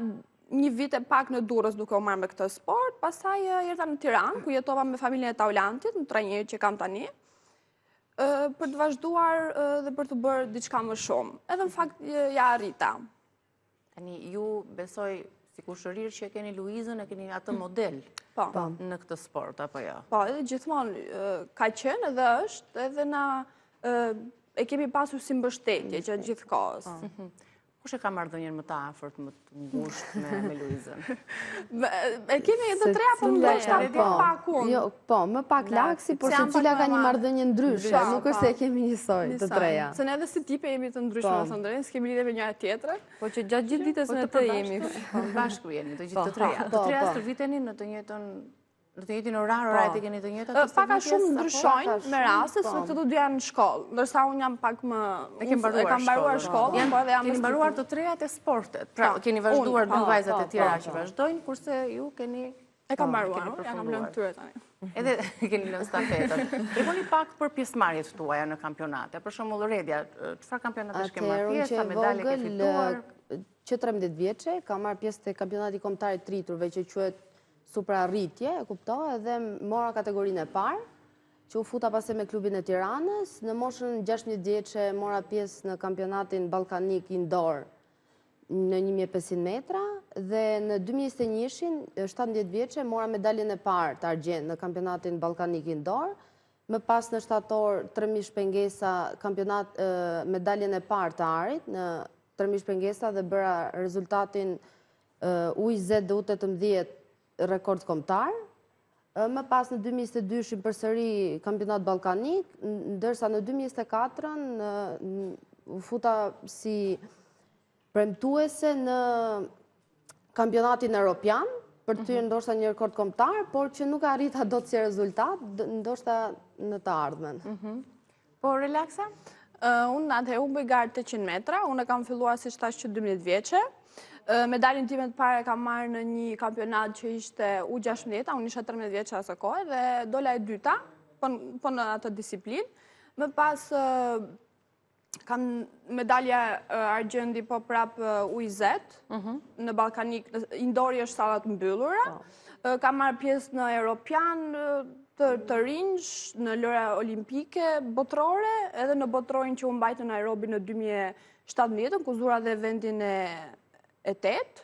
një vit e pak në Durrës duke u marrë me këtë sport, pastaj erdha në Tiranë, ku jetova me familjen e Taulantit, në trajnerit që kam tani, për të vazhduar dhe për të bërë diçka më shumë. Edhe në fakt ja arrita. Tani ju besoj sikur shërirë që keni Luizën, e keni atë model në këtë sport, apo jo? Po, edhe gjithmonë ka qenë edhe është, edhe na e kemi pasur si mbështetje që gjithë kohës. Kush e ka marrëdhënien më të afërt, më të ngushtë me Luizën? E kemi të treja, po ndoshta pak unë. Jo, po, më pak laksi, por secila ka një marrëdhënie ndryshe, nuk është se e kemi njësoj të treja. Se ne edhe si tipe jemi të ndryshme, thënë drejtë, s'kemi lidhje me njëra tjetrën. Po që gjatë gjithë ditës në të jemi. Bashkë jeni, të gjithë të treja. Të treja stërviteni në të njëjtin orar, oraret e keni të njëjta të stërvitjes? Paka shumë ndryshojnë me raste, se të dy janë në shkollë, ndërsa unë jam pak më... E kam mbaruar shkollën, po edhe jam... Keni mbaruar të trejat e sportet, pra keni vazhduar dy vajzat e tjera që vazhdojnë, kurse ju keni... E kam mbaruar, ja kam lënë tyre tani. Edhe keni lënë stafetën. Tregoni pak për pjesëmarrjet tuaja në kampionate. Për shembull Redia, çfarë kampionatesh ke marrë pjesë, medalje ke fituar? Që 13 vjeçe kam marrë pjesë te kampionati kombëtar i triturve që quhet Supra Rritje, e kuptoj, edhe mora kategorinë e parë, që u futa pastaj me klubin e Tiranës. Në moshën 16 vjeçe mora pjesë në kampionatin ballkanik indoor në 1500 metra dhe në 2021-shin, 17 vjeçe, mora medaljen e parë të argjend në kampionatin ballkanik indoor. Më pas në shtator 3000 shpengesa medaljen e parë të arit në 3000 shpengesa dhe bëra rezultatin UIZ dhe U18 rekord kombëtar. Më pas në 2022 përsëri kampionat ballkanik, ndërsa në 2024 u futa si premtuese në kampionatin europian, për të ndoshta një rekord kombëtar, por që nuk arrita dot si rezultat, ndoshta në të ardhmen. Po relaksa? Unë atëherë u bëj garë 800 metra, unë kam filluar si thash që 12 vjeçe. Medaljen time të parë kam marrë në një kampionat që ishte U16, unë isha 13 vjeçe asë kohë dhe dola e dyta, po në atë disiplinë. Më pas kam medalja argjendi po prap UIZ, në ballkanik, indori është sallat mbyllura. Kam marrë pjesë në Europian të rinj, në lëra olimpike botërore, edhe në botërorin që u mbajtë në Nairobi në 2017, ku zura dhe vendin e 8.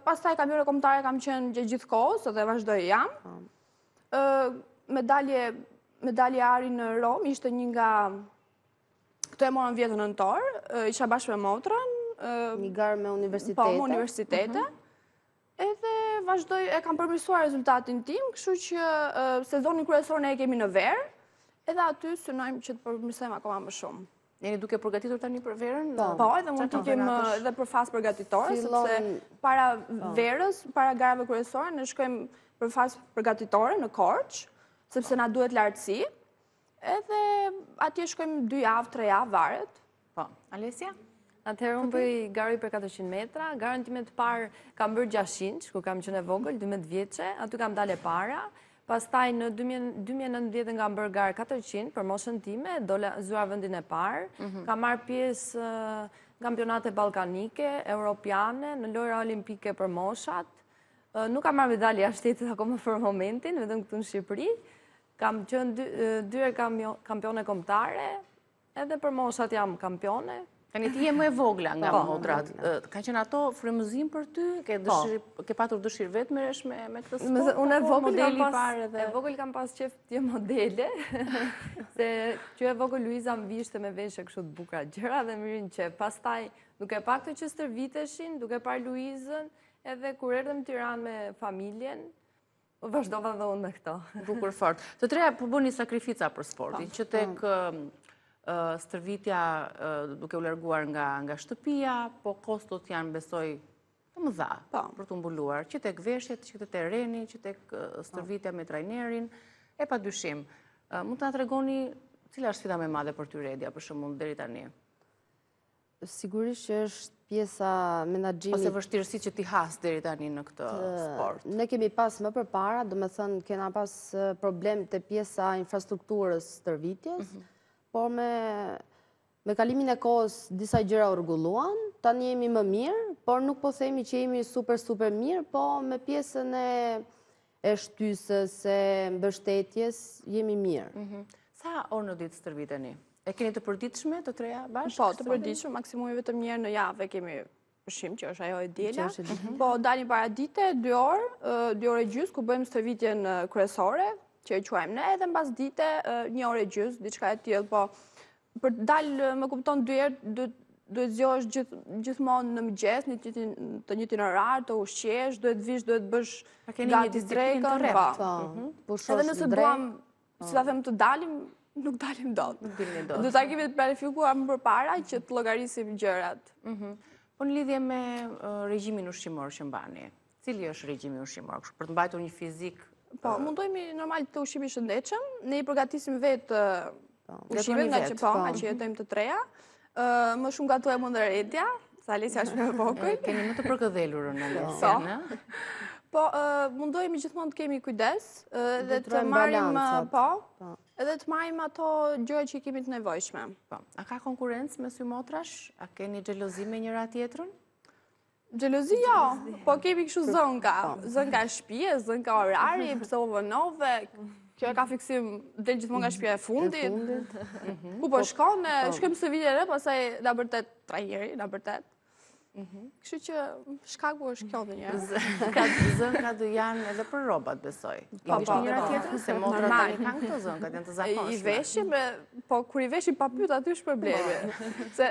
Pastaj kampione kombëtare kam qenë gjithë kohës dhe vazhdoj jam. Medalje ari në Rom ishte një nga... Këto e morën vjetën nëntor, isha bashkë me motrën. Një garë me universitete. Po, me universitete. Edhe vazhdoj, e kam përmirësuar rezultatin tim, kështu që sezonin kryesor ne e kemi në verë, edhe aty synojmë që të përmirësojmë akoma më shumë. Jeni duke përgatitur tani për verën? Po, edhe mund të kem edhe për fazë përgatitore, sepse para verës, para garave kryesore, ne shkojmë për fazë përgatitore në Korçë, sepse na duhet lartësi, edhe atje shkojmë 2 javë, 3 javë, varet. Po, Alesia? Atëherë unë bëj gari për 400 metra, garën time të parë kam bërë 600, ku kam qenë e vogël, 12 vjeçe, aty kam dalë para. Pastaj në 2019 kam bërë garë 400 për moshën time, zua vendin e parë. Kam marrë pjesë kampionate ballkanike, europiane, në lojra olimpike për moshat. Nuk kam marrë medalje shtetit akoma për momentin, vetëm këtu në Shqipëri. Kam qenë 2 kampione kombëtare, edhe për moshat jam kampione. Tani ti je më e vogla nga motrat. Ka qenë ato frymëzim për ty? Ke patur dëshirë vetë merresh me këtë sport? Unë e vogël kam pas qef të jem modele, se që e vogël Luiza më vishte me veshje kështu të bukura gjëra dhe mirin që pastaj duke pak të që stërviteshin, duke parë Luizën, edhe kur erdhëm në Tiranë me familjen, vazhdova dhe unë me këto. Bukur fort. Të treja po bëni sakrifica për sportin, që tek stërvitja duke u larguar nga shtëpia, po kostot janë besoj të mëdha për të mbuluar, që tek veshjet, që tek terreni, që tek stërvitja me trajnerin, e pa dyshim. Mund të na tregoni cila është sfida më e madhe për ty Redia, për shembull deri tani? Sigurisht që është pjesa menaxhimit. Ose vështirësitë që ti has deri tani në këtë sport. Ne kemi pas më përpara, domethënë kena pas problem te pjesa infrastrukturës stërvitjes, por me kalimin e kohës disa gjëra u rregulluan, tani jemi më mirë, por nuk po themi që jemi super mirë, po me pjesën e shtysës, e mbështetjes, jemi mirë. Sa orë në ditë stërviteni? E keni të përditshme të treja bashkë? Po, të përditshme, maksimumi vetëm një herë në javë kemi përshim, që është ajo e diela. Po, dalim para dite, 2 orë, 2 orë e gjysë, ku bëjmë stërvitjen kryesore, që e quajmë ne, edhe mbas dite, 1 orë e gjysë, diçka e tillë, po për të dalë, më kupton 2 herë, duhet zgjohesh gjithmonë në mëngjes, të njëjtin orar, të ushqesh, duhet vish, duhet bësh gati drekën, po. Edhe nëse duam, si ta them, të dalim, nuk dalim dot. Do ta kemi të planifikuar më përpara që të llogarisim gjërat. Po në lidhje me regjimin ushqimor që mbani, cili është regjimi ushqimor, për të mbajtur një fizik? Po, mundohemi normal të ushqimi shëndetshëm, ne I përgatisim vetë ushqimin nga që jetojmë të treja. Më shumë gatuajmë ndërredja, sa Alesia është me vogël. Keni më të përkëdhelurën në Alesia, në? Po, mundohemi gjithmonë të kemi kujdes, dhe të marrim, edhe të marrim ato gjëra që I kemi të nevojshme. A ka konkurrencë mes ju motrash? A keni xhelozi me njëra tjetrën? Xhelozi jo, po kemi kështu zënka shtëpie, zënka orari, pse u vënove. Kjo e ka fiksim del gjithmonë nga shtëpia e fundit. Ku po shkon, shkojmë së vite re, pastaj na bërtet trajneri, na bërtet. Kështu që shkaku është kjo dhe njërë. Zënkat janë edhe për robat, besoj. I vishë njëra tjetër, se motrat tani kanë këto zënkat, janë të zakonshme. I veshim, po kur I veshim pa pyet, aty është problemi.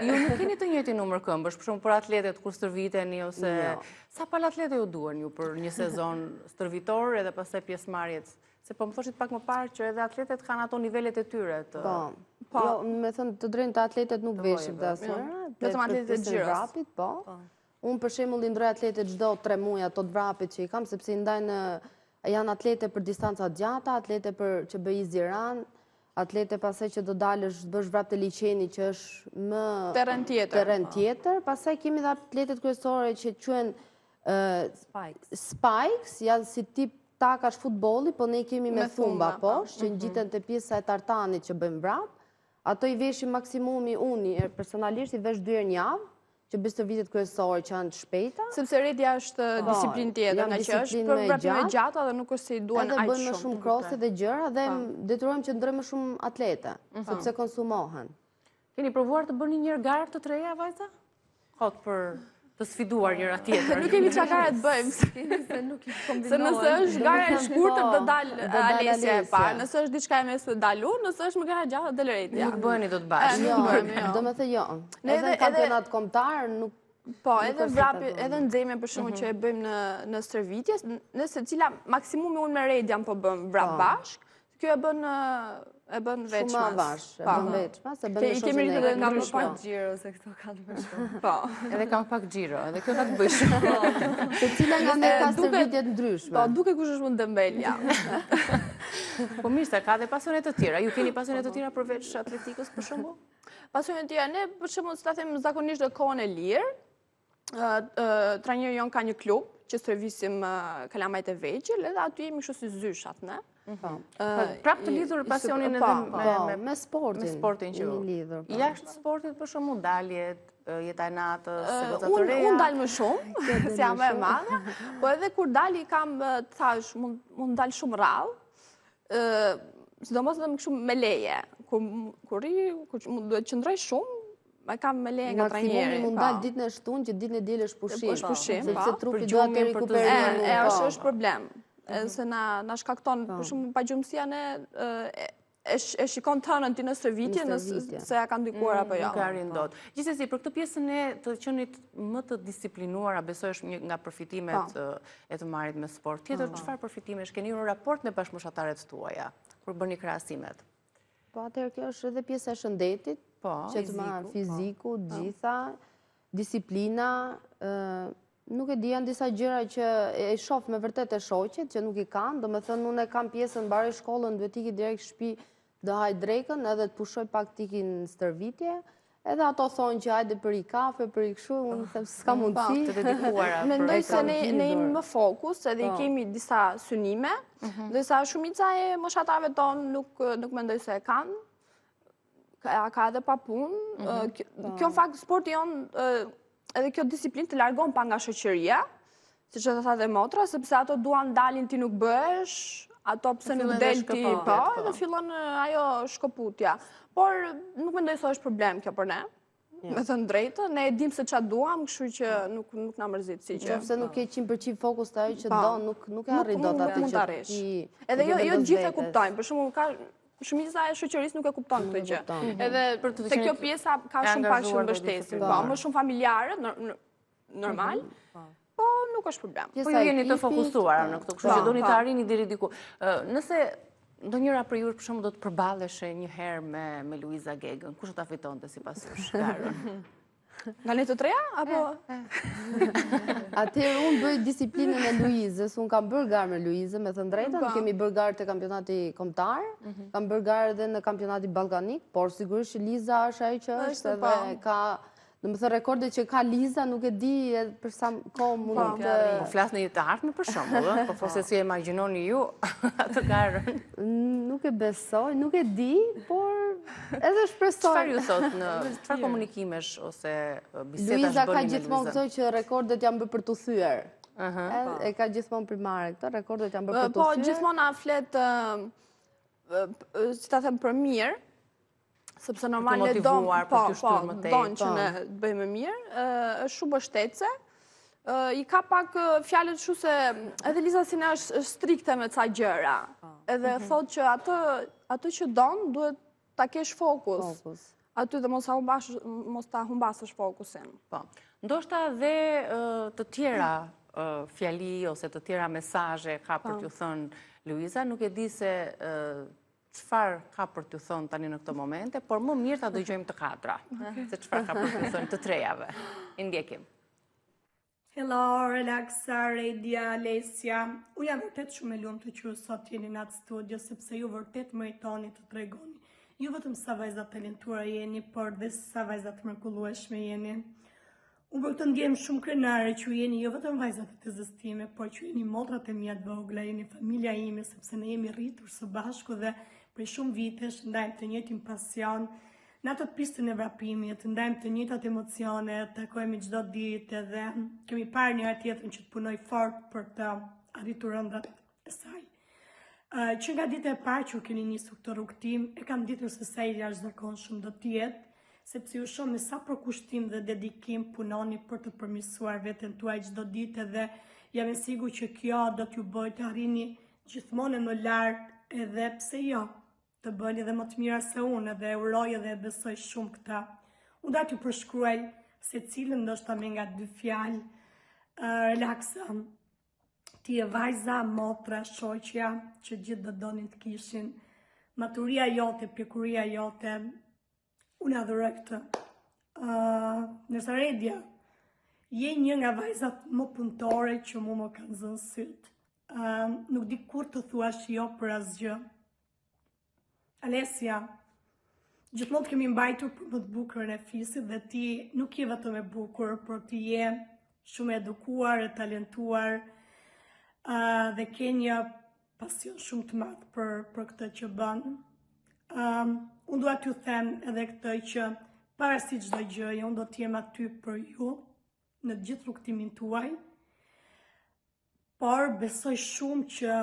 Ju nuk keni të njëjtin numër këmbësh, për shumë për atletet kur stërviteni, ose sa pal atlete ju duhen ju për një sezon stërvitor edhe pastaj pjesëmarrjes? Se po më thoshit pak më parë që edhe atletet kanë ato nivelet e tyre të... Po, me thënë të drejtë të atletet nuk veshim të asnjëra. Vetëm atletet e gjyrës. Po. Unë për shembull I ndroj atletet çdo 3 muaj ato të vrapit që I kam, sepse I ndajnë janë atlete për distanca gjata, atlete për që bëj Ziran, atlete pastaj që do dalësh të bësh vrap të liçeni që është më terren tjetër, pastaj kemi edhe atletet kryesore që quhen spikes, janë si tip takash futbolli, po ne kemi me thumba poshtë, që ngjiten te pjesa e tartanit që bëjmë vrap. Ato I veshim maksimumi unë personalisht I vesh 2 herë në javë, që bëj stërvitjet kryesore që janë të shpejta. Sepse redja është disiplinë tjetër, nga që është për vrapime gjata dhe nuk është se I duan aq shumë. Edhe bëjmë më shumë krosi dhe gjëra dhe detyrojmë që ndrojmë më shumë atlete, sepse konsumohen. Keni provuar të bëni një garë të treja, vajza? Hot për të sfiduar njëra tjetër. Nuk kemi çakare të bëjmë. Se nëse është gara e shkurtër do dalë Alesia e parë, nëse është diçka e mesme dal unë, nëse është më gara e gjatë del Redja. Nuk bëheni dot bashkë. Jo, domethënë jo. Edhe në kampionat kombëtar nuk po, edhe vrapi, edhe nxemja për shkakun që e bëjmë në stërvitje, nëse cila maksimumi unë me Redjan po bëm vrap bashk, kjo e bën veçmas. Shumë avash, e bën veçmas, e bën shumë. Kemi rritur kam pak xhiro se këto kanë më shumë. Po, edhe kam pak xhiro, edhe kjo ka të bëjë shumë. Secila nga ne ka stërvitje të ndryshme. Po, duke kush është më Dembelja. Po mirë, se ka dhe pasione të tjera. Ju keni pasione të tjera përveç atletikës për shembull? Pasione të tjera, ne për shembull, si ta them zakonisht në kohën e lirë, trajneri jon ka një klub që stërvisim kalamajt e vegjël, edhe aty jemi kështu si zyshat, ne. Prap të lidhur pasionin edhe me sportin që lidhur. Jashtë sportit për shembull daljet, jeta e natës, goca të reja. Unë dal më shumë, se jam më e madhe, po edhe kur dali kam thash mund dal shumë rrallë, sidomos edhe kështu me leje. Kur duhet qëndroj shumë, ma kam me leje nga trajneri. Maksimumi mund dal ditën e shtunë që ditën e diel është pushim. Është pushim, sepse trupi duhet të rikuperojë. Është problem. Se na shkakton, për shumë pagjumësia ne e shikon të hënën ti në stërvitje, se ja ka ndikuar apo jo. Nuk arrin dot. Gjithsesi, për këtë pjesën e të qenit më të disiplinuara, besoj është një nga përfitimet e të marrit me sport. Tjetër, çfarë përfitimesh keni në raport me bashkëmoshataret tuaja, kur bëni krahasimet? Po atëherë kjo është edhe pjesa e shëndetit, që të marrë fiziku, gjitha, disiplina, nuk e di, janë disa gjëra që e shoh me vërtet e shoqet, që nuk I kanë, do me thënë unë e kam pjesën mbaroj shkollën, duhet iki direkt shtëpi, do haj drekën, edhe të pushoj pak tiki në stërvitje, edhe ato thonë që hajde për I kafe, për I këshu, unë them s'ka mundësi. Të dedikuara. Mendoj se ne jemi më fokus, edhe I kemi disa synime, dhe sa shumica e moshatarëve tonë nuk mendoj se e kanë, ka edhe pa punë. Kjo në fakt sporti jonë edhe kjo disiplinë të largon pa nga shoqëria, siç e tha dhe motra, sepse ato duan dalin ti nuk bëhesh, ato pse nuk del ti, po, dhe fillon ajo shkoputja. Por nuk mendoj se është problem kjo për ne. Me thënë drejtë, ne e dim se ç'a duam, kështu që nuk na mërzit si që. Nëse nuk ke 100% fokus të ajo që do, nuk e arrit dot atë që ti. Edhe jo gjithë e kuptojnë, për shembull ka shumica e shoqërisë nuk e kupton këtë gjë. Edhe se kjo pjesa ka shumë pak shumë mbështesim, po, më shumë familjarët, normal, po nuk është problem. Po ju jeni të fokusuara në këtë, kështu që doni të arrini deri diku. Nëse ndonjëra për ju për shembull do të përballeshe një herë me Luiza Gegën, kush do ta fitonte sipas jush garën? Nga ne të treja apo? Atëherë unë bëj disiplinën e Luizës, unë kam bërë garë me Luizën, me thënë drejtën, kemi bërë garë te kampionati kombëtar, kam bërë garë edhe në kampionati ballkanik, por sigurisht Liza është ajo që është edhe ka. Në më thë rekordet që ka Liza nuk e di për sa kohë mund të... Po flasni të ardhme për shembull, po forse si e imagjinoni ju atë garën. Nuk e besoj, nuk e di, por edhe shpresoj. Çfarë ju thot çfarë komunikimesh ose biseda bëni me Luiza ka Luizën? gjithmonë këto që rekordet janë bërë për të thyer. E ka gjithmonë primare këto, rekordet janë bërë për të thyer. Po, gjithmonë a flet, si ta them, për mirë, sepse normal ne don që ne bëjmë mirë, është shumë mbështetëse. I ka pak fjalët kështu se edhe Liza si ne është strikte me ca gjëra. Edhe thotë që atë që don duhet ta kesh fokus. Aty dhe mos ta humbasësh fokusin. Po. Ndoshta dhe të tjera fjali ose të tjera mesazhe ka për t'ju thënë Luiza, nuk e di se çfarë ka për t'ju thënë tani në këtë momente, por më mirë ta dëgjojmë të katra, se çfarë ka për t'ju thënë të trejave. I ndjekim. Hello, Relaxa, Redia, Alessia. Unë jam vërtet shumë e lumtur që ju sot jeni në atë studio, sepse ju vërtet meritoni të tregoni. Ju vetëm sa vajza talentuara jeni, por dhe sa vajza të mrekullueshme jeni. Unë për të ndjem shumë krenare që jeni jo vetëm vajzat e të zëstime, por që jeni motrat e mia të vogla, jeni familja ime, sepse ne jemi rritur së bashku dhe për shumë vitesh ndajmë të njëjtin pasion, në atë pistën e vrapimit, ndajmë të njëjtat emocione, takojmë çdo ditë edhe kemi parë njëra tjetrën që të punoj fort për të arritur ëndrat e saj. Që nga dita e parë që keni nisur këtë rrugtim, e kam ditur se sa i jashtëzakonshëm do të jetë, sepse ju shoh me sa përkushtim dhe dedikim punoni për të përmirësuar veten tuaj çdo ditë dhe jam e sigurt që kjo do t'ju bëjë të arrini gjithmonë më lart edhe pse jo, të bëni edhe më të mira se unë dhe uroj edhe e besoj shumë këta. Unë do t'ju përshkruaj secilën ndoshta me nga 2 fjalë. Relaksa. Ti e vajza, motra, shoqja që gjithë do donin të kishin. Maturia jote, pjekuria jote, unë adhuroj këtë. Nërsa Redia, je një nga vajzat më punëtore që mu më kanë zënë sytë. Nuk di kur të thuash jo për asgjë. Alessia, gjithmonë të kemi mbajtur për më të bukurën e fisit dhe ti nuk je vetëm e bukur, por ti je shumë edukuar, e talentuar dhe ke një pasion shumë të madh për këtë që bën. Unë dua t'ju them edhe këtë që pavarësisht çdo gjëje, unë do të jem aty për ju në gjithë rrugtimin tuaj. Por besoj shumë që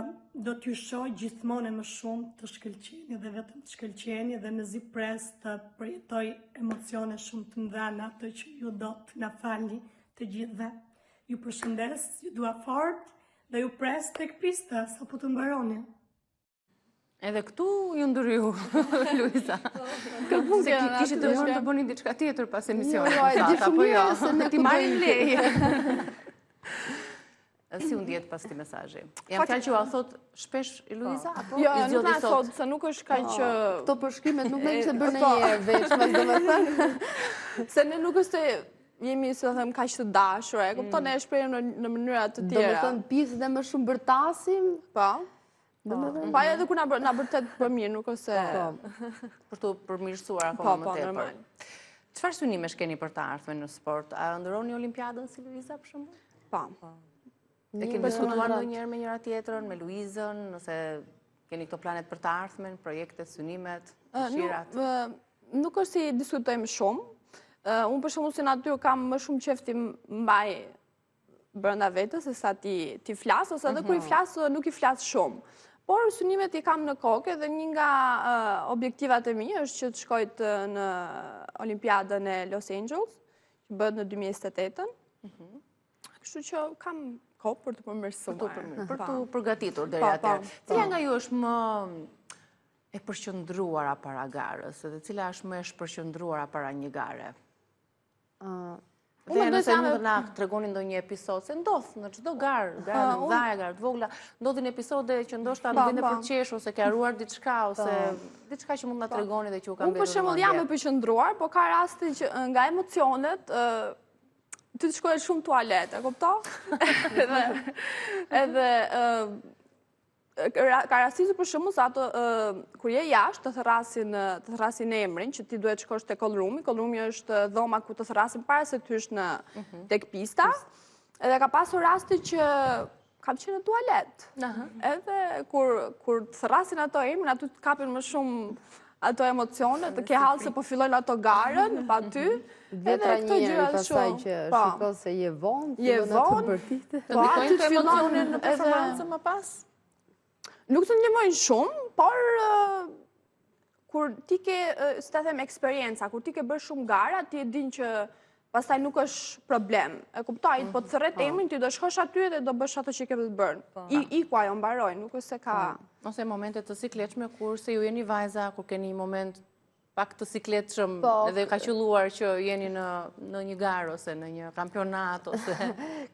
do t'ju shoh gjithmonë më shumë të shkëlqeni dhe vetëm të shkëlqeni dhe mezi pres të përjetoj emocione shumë të mëdha në atë që ju do të na falni të gjithëve. Ju përshëndes, ju dua fort dhe ju pres tek pista sapo të mbaroni. Edhe këtu ju ndur ju, Luiza. Se kishit të mërë të bëni diçka tjetër pas emisionit. Apo jo, ti marrim leje. Si unë djetë pas ti mesazhi? Jam fjalë që u a thot shpesh Luiza? Jo, nuk na thot, se nuk është kaq që... Këto përshkrimet nuk me kështë bërë në njerë veç, mas do me thënë. Se ne nuk është jemi, se them, kaq të dashur, e kupton, ne e shprehim në mënyra të tjera. Do me thënë pisë dhe më shumë bërtasim. Po. Pa edhe ku na bërtet për mirë, nuk ose... Për të përmirësuar akoma më tepër. Po, normal. Çfarë synimesh keni për të ardhmen në sport? A ndëroni Olimpiadën si Luiza, për shembull? Po. E keni diskutuar ndonjëherë me njëra tjetrën, me Luizën, nëse keni këto planet për të ardhmen, projektet, synimet, dëshirat? Nuk është si diskutojmë shumë. Unë për shembull si natyrë kam më shumë qef ti mbaj brenda vetës se sa ti flas, ose edhe kur i flas nuk i flas shumë. Por synimet i kam në kokë dhe një nga objektivat e mi është që të shkoj në Olimpiadën e Los Angeles, që bëhet në 2028-ën. Kështu që kam kohë për të përmirësuar. Për të përgatitur deri atëherë. Cila nga ju është më e përqendruara para garës, dhe cila është më e përqendruara para një gare? Dhe nëse mund të na tregoni ndonjë episod, se ndodh në çdo garë, garë të mëdha, garë të vogla, ndodhin episode që ndoshta në vende për qesh ose ke haruar diçka ose diçka që mund na tregoni dhe që u ka mbetur. Unë për shembull jam e përqendruar, por ka raste që nga emocionet ti të shkohet shumë tualet, e kupton? Edhe ka rastitur për shembull se ato kur je jashtë të thrasin emrin që ti duhet shkosh te callroom-i. Callroom-i është dhoma ku të thrasin para se të hysh tek pista. Edhe ka pasur raste që kam qenë në tualet. Edhe kur të thrasin ato emrin, aty të kapin më shumë ato emocione, të ke hallë se po fillojnë ato garën pa ty. Vjetra njëri pasaj që shiko se je vonë, fillon atë bërtite. Të ndikojnë të emocionin në performancën më pas? Nuk të ndihmojnë shumë, por kur ti ke, si ta them, eksperienca, kur ti ke bërë shumë gara, ti e din që pastaj nuk është problem. E kuptoj, po të thërret emrin, ti do shkosh aty dhe do bësh ato që ke të bërë. Iku ajo mbaroj, nuk është se ka... Ose momente të sikletshme, kur se ju jeni vajza, kur keni një moment pak të sikletshëm edhe ka qelluar që jeni në një garë ose në një kampionat ose...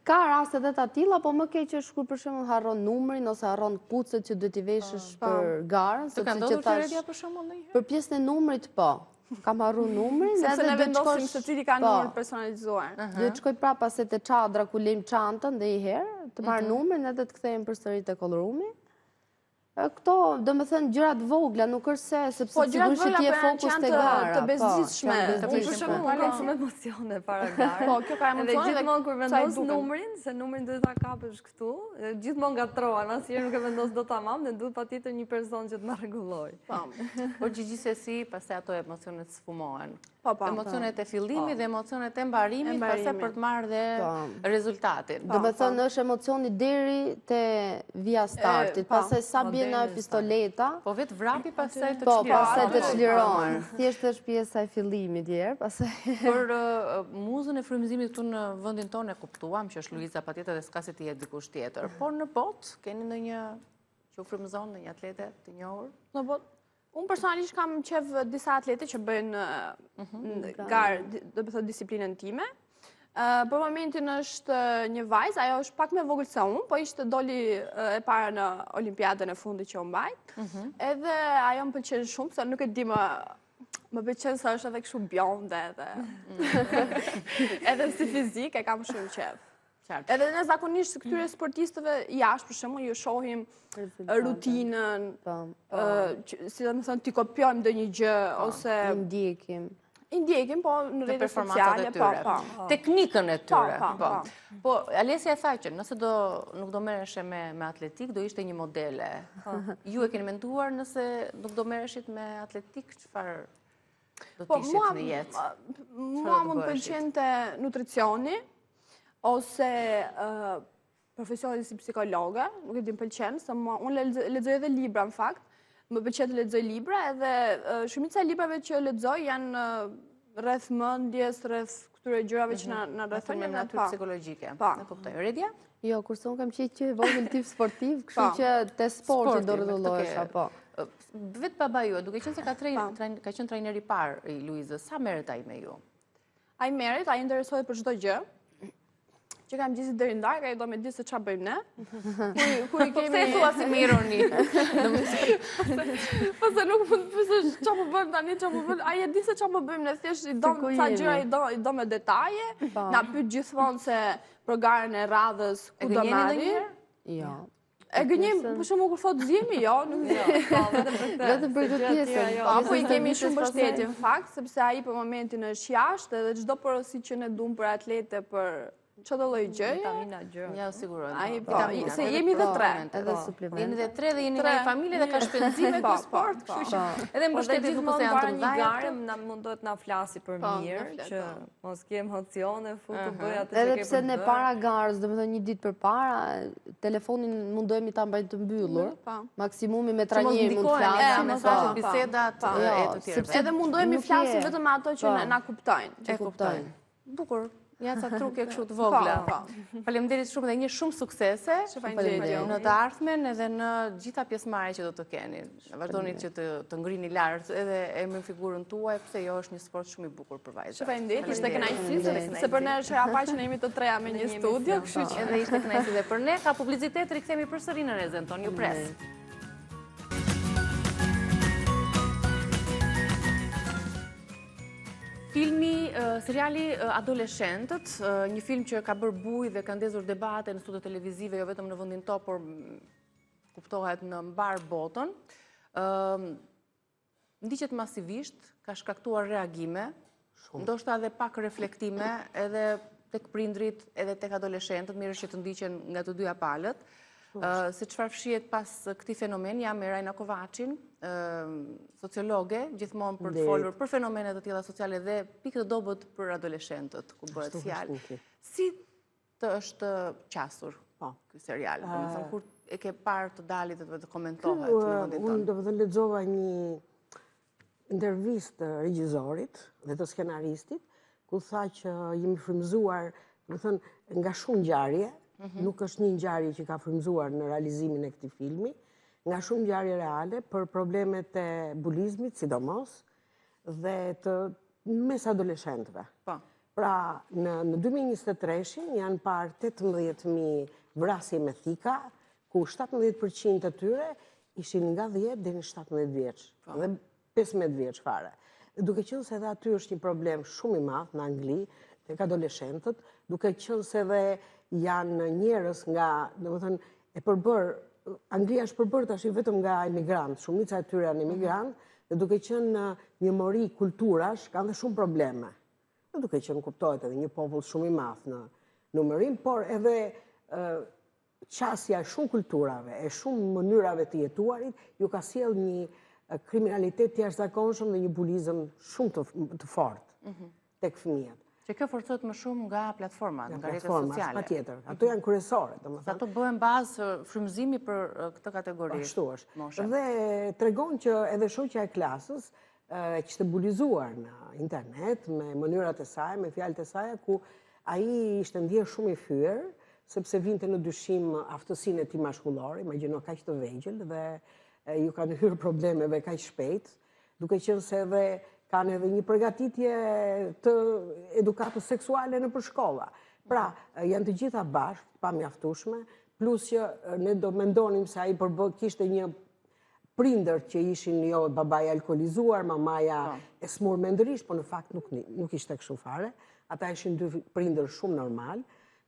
Ka raste dhe të tilla, po më keq është kur për shembull harron numrin ose harron kucët që duhet i veshësh për garën, sepse ka ndodhur tragedia për shembull ndonjëherë? Për pjesën e numrit po. Kam harruar numrin sepse ne vendosim se cili ka numër personalizuar. Duhet të shkoj prapa se te çadra ku lejm çantën dhe një herë, të marr numrin edhe të kthejmë përsëri te callroom-i. Këto, do me thënë, gjërat vogla, nuk është se, sepse sigurisht që ti e fokus të gara. Të bezdishme. Për shumë më ka shumë emocione para garë. Po, kjo ka emocione. Dhe gjithmonë kur vendos numrin, se numrin duhet ta kapësh këtu, gjithmonë gatrohen, asnjëherë nuk e vendos dot tamam, dhe duhet patjetër një person që të na rregulloj. Por gjithsesi, pastaj ato emocionet sfumohen. Emocionet e fillimit dhe emocionet e mbarimit, pastaj për të marrë dhe rezultatin. Do me thënë, është emocioni deri te via startit, pastaj sa bie në pistoleta. Po vetë vrapi pastaj të çliron. Po, pastaj të çliron. Thjesht është pjesa e fillimit djerë, pastaj. Për muzën e frymëzimit këtu në vendin tonë e kuptuam që është Luiza patjetër dhe s'ka se të jetë dikush tjetër. Por në botë keni ndonjë që u frymëzon, ndonjë atlete të njohur? Në botë unë personalisht kam qef disa atlete që bëjnë garë, do të thotë disiplinën time. Për momentin është një vajzë, ajo është pak me vogël se unë, po ishte doli e para në Olimpiadën e fundit që u mbajt. Edhe ajo më pëlqen shumë, se nuk e di më pëlqen se është edhe kështu bjonde edhe si fizik e kam shumë qef. Edhe ne zakonisht këtyre sportistëve jashtë, për shembull, ju shohim rutinën, si do të thënë, t'i kopjojmë ndonjë gjë ose i ndjekim, po në rrjetet sociale, po. Teknikën e tyre, po. Po, Alesia tha që nëse nuk do merreshe me atletik, do ishte një modele. Ju e keni menduar nëse nuk do merreshit me atletik, çfarë do të ishit në jetë? Mua më pëlqente nutricioni, ose profesionit si psikologe, nuk e di më pëlqen, se unë lexoj edhe libra, në fakt, më pëlqen të lexoj libra, edhe shumica e librave që lexoj janë rreth mendjes, rreth këtyre gjërave që na rrethojnë në natyrë psikologjike. Ne kuptoj. Redia? Jo, kurse unë kam qenë që vogël tip sportiv, kështu që te sporti do rrotullohesh apo. Vetë baba ju, duke qenë se ka qenë trajner i parë i Luizës, sa merret ai me ju? Ai merret, ai interesohet për çdo gjë. Që kam gjithë deri ndarë, ai do me di se ç'a bëjmë ne. Kur i kemi... Pse thua si me ironi? Po se nuk mund të pyesësh ç'a po bëjmë tani, ç'a po bëjmë. Ai e di se ç'a po bëjmë, ne thjesht i do ca gjëra i do me detaje. Na pyet gjithmonë se për garën e radhës ku do marri. Jo. E gënjem, për shembull kur thot zjemi, jo, nuk vetëm për këtë pjesë. Apo i kemi shumë mbështetje në fakt, sepse ai për momentin është jashtë edhe çdo porosi që ne duam për atlete, për Që do lloj gjëje? Vitamina gjë. Ja, sigurojnë. Ai, se jemi dhe tre. Edhe suplement. Jeni dhe tre dhe jeni nga një familje dhe ka shpenzime për sport, kështu që edhe mbështetjet nuk ose janë të një mëdha. garë na mundohet na flasi për mirë, që mos ke emocione, futu bëj atë që Edhe ke pse për ne bërë. para garës, domethënë një ditë përpara, telefonin mundohemi ta mbajmë të mbyllur. Maksimumi me Që mos trajneri mund të ndikohen nga flasim. mesazhet, bisedat e të tjerë. Edhe mundohemi flasim vetëm ato që na kuptojnë. E kuptoj. Bukur. Ja ca truke kështu të vogla. Faleminderit shumë dhe një shumë suksese në të ardhmen edhe në gjitha pjesëmarrjet që do të keni. Vazhdoni që të ngrini lart edhe emrin figurën tuaj, pse jo është një sport shumë i bukur për vajzat. Faleminderit, ishte kënaqësi se për ne është hera parë që ne jemi të treja me një studio, kështu që Edhe ishte kënaqësi dhe për ne. Ka publicitet, rikthehemi përsëri në Rezën tonë. Ju pres. Filmi, seriali Adoleshentët, një film që ka bërë buj dhe ka ndezur debate në studio televizive, jo vetëm në vendin tonë, por kuptohet në mbar botën. Ndiqet masivisht, ka shkaktuar reagime, ndoshta edhe pak reflektime, edhe tek prindrit, edhe tek adoleshentët, mirë që të ndiqen nga të dyja palët. Se çfarë fshihet pas këtij fenomeni, jam me Rajna Kovaçin, sociologe, gjithmonë për të folur për fenomene të tilla sociale dhe pikë të dobët për adoleshentët, ku bëhet fjalë. Si të është qasur ky serial? Domethënë kur e ke parë të dalit dhe të komentohet në vendin tonë? Unë domethënë lexova një intervistë të regjisorit dhe të skenaristit, ku tha që jemi frymëzuar, domethënë nga shumë ngjarje. Nuk është një ngjarje që ka frymëzuar në realizimin e këtij filmi, nga shumë ngjarje reale për problemet e bulizmit, sidomos, dhe mes adoleshentëve. Pra, në 2023 janë parë 18.000 vrasje me thika, ku 17% të tyre ishin nga 10 deri në 17 vjeç, dhe 15 vjeç fare. Duke qenë se edhe aty është një problem shumë i madh në Angli tek adoleshentët, duke qenë se edhe janë njerëz nga, domethënë, e përbër, Anglia është përbër tash vetëm nga emigrantë, shumica e tyre janë emigrantë, dhe duke qenë në një mori kulturash, kanë dhe shumë probleme. Dhe duke qenë kuptohet edhe një popull shumë i madh në numërim, por edhe qasja e shumë kulturave, e shumë mënyrave të jetuarit, ju ka sjell një kriminalitet të jashtëzakonshëm dhe një bulizëm shumë të fortë tek fëmijët. Që kjo forcohet më shumë nga platformat, nga rrjetet Platformat, sociale. patjetër. Ato janë kryesore, Se domethënë. ato bëhen bazë frymëzimi për këtë kategori. Ashtu është. Moshe. Dhe tregon që edhe shoqja e klasës që ishte bulizuar në internet me mënyrat e saj, me fjalët e saj, ku ai ishte ndjer shumë i fyer, sepse vinte në dyshim aftësinë e tij mashkullore, imagjino kaq të vegjël dhe ju kanë hyrë problemeve kaq shpejt, duke qenë se edhe kanë edhe një përgatitje të edukatës seksuale në përshkolla. Pra, janë të gjitha bashkë, pa mjaftueshme, plus që ne do mendonim se ai kishte një prindër që ishin jo babaja alkoolizuar, mamaja e smur mendërisht, por në fakt nuk ishte kështu fare. Ata ishin dy prindër shumë normal,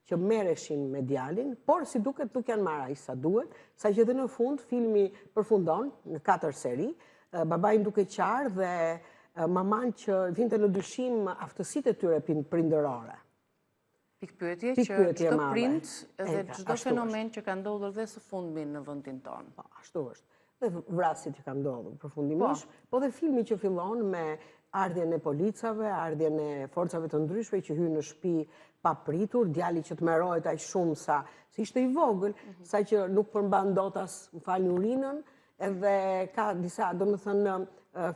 që merreshin me djalin, por si duket nuk janë marrë aq sa duhet, saqë edhe në fund filmi përfundon në 4 seri, babain duke qarë dhe maman që vinte në dyshim aftësitë e tyre prindërore. Pikpyetje që çdo prind edhe çdo fenomen që ka ndodhur dhe së fundmi në vendin tonë. Po, ashtu është. Dhe vrasjet që kanë ndodhur përfundimisht, po dhe filmi që fillon me ardhjen e policave, ardhjen e forcave të ndryshme që hyjnë në shtëpi pa pritur, djali që të merohet aq shumë sa ishte i vogël, sa që nuk përmban dot as, më falni, urinën, edhe ka disa, domethënë,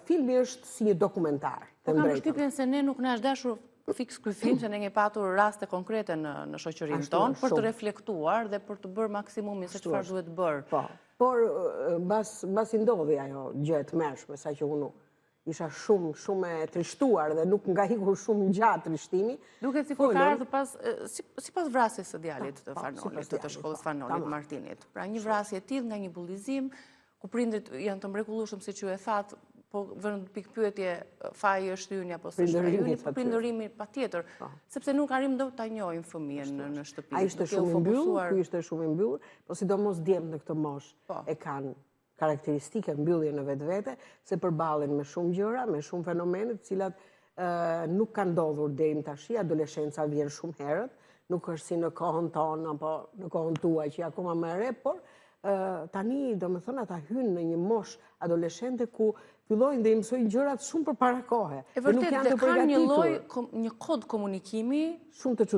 filmi është si një dokumentar. Po kam përshtypjen se ne nuk na është dashur fiks ky film, se ne kemi patur raste konkrete në shoqërinë tonë për të reflektuar dhe për të bërë maksimumin se çfarë duhet bërë. Po, por mbasi ndodhi ajo gjë e tmerrshme, saqë unë isha shumë e trishtuar dhe nuk nga ikur shumë gjatë trishtimi. Duket sikur ka ardhur sipas vrasjes së djalit të Fanolit, të shkollës Fanolit Martinit. Pra një vrasje e tillë nga një bullizim, ku prindrit janë të mrekullueshëm, siç ju e thatë, po vënë pikpyetje faji është yni apo s'është yni, po prindërimi patjetër, sepse nuk arrim dot ta njohim fëmijën në shtëpi. Ai ishte shumë i mbyllur, ky ishte shumë i mbyllur, po sidomos djemt në këtë moshë e kanë karakteristike mbyllje në vetvete, se përballen me shumë gjëra, me shumë fenomene të cilat nuk kanë ndodhur deri më tash. Adoleshenca vjen shumë herët, nuk është si në kohën tonë, apo në kohën tuaj që akoma më e re, por tani, do me thënë, ata hynë në një mosh adoleshente ku fillojnë dhe i mësojnë gjërat shumë për para kohe. E vërtet, dhe kanë një kod komunikimi shumë të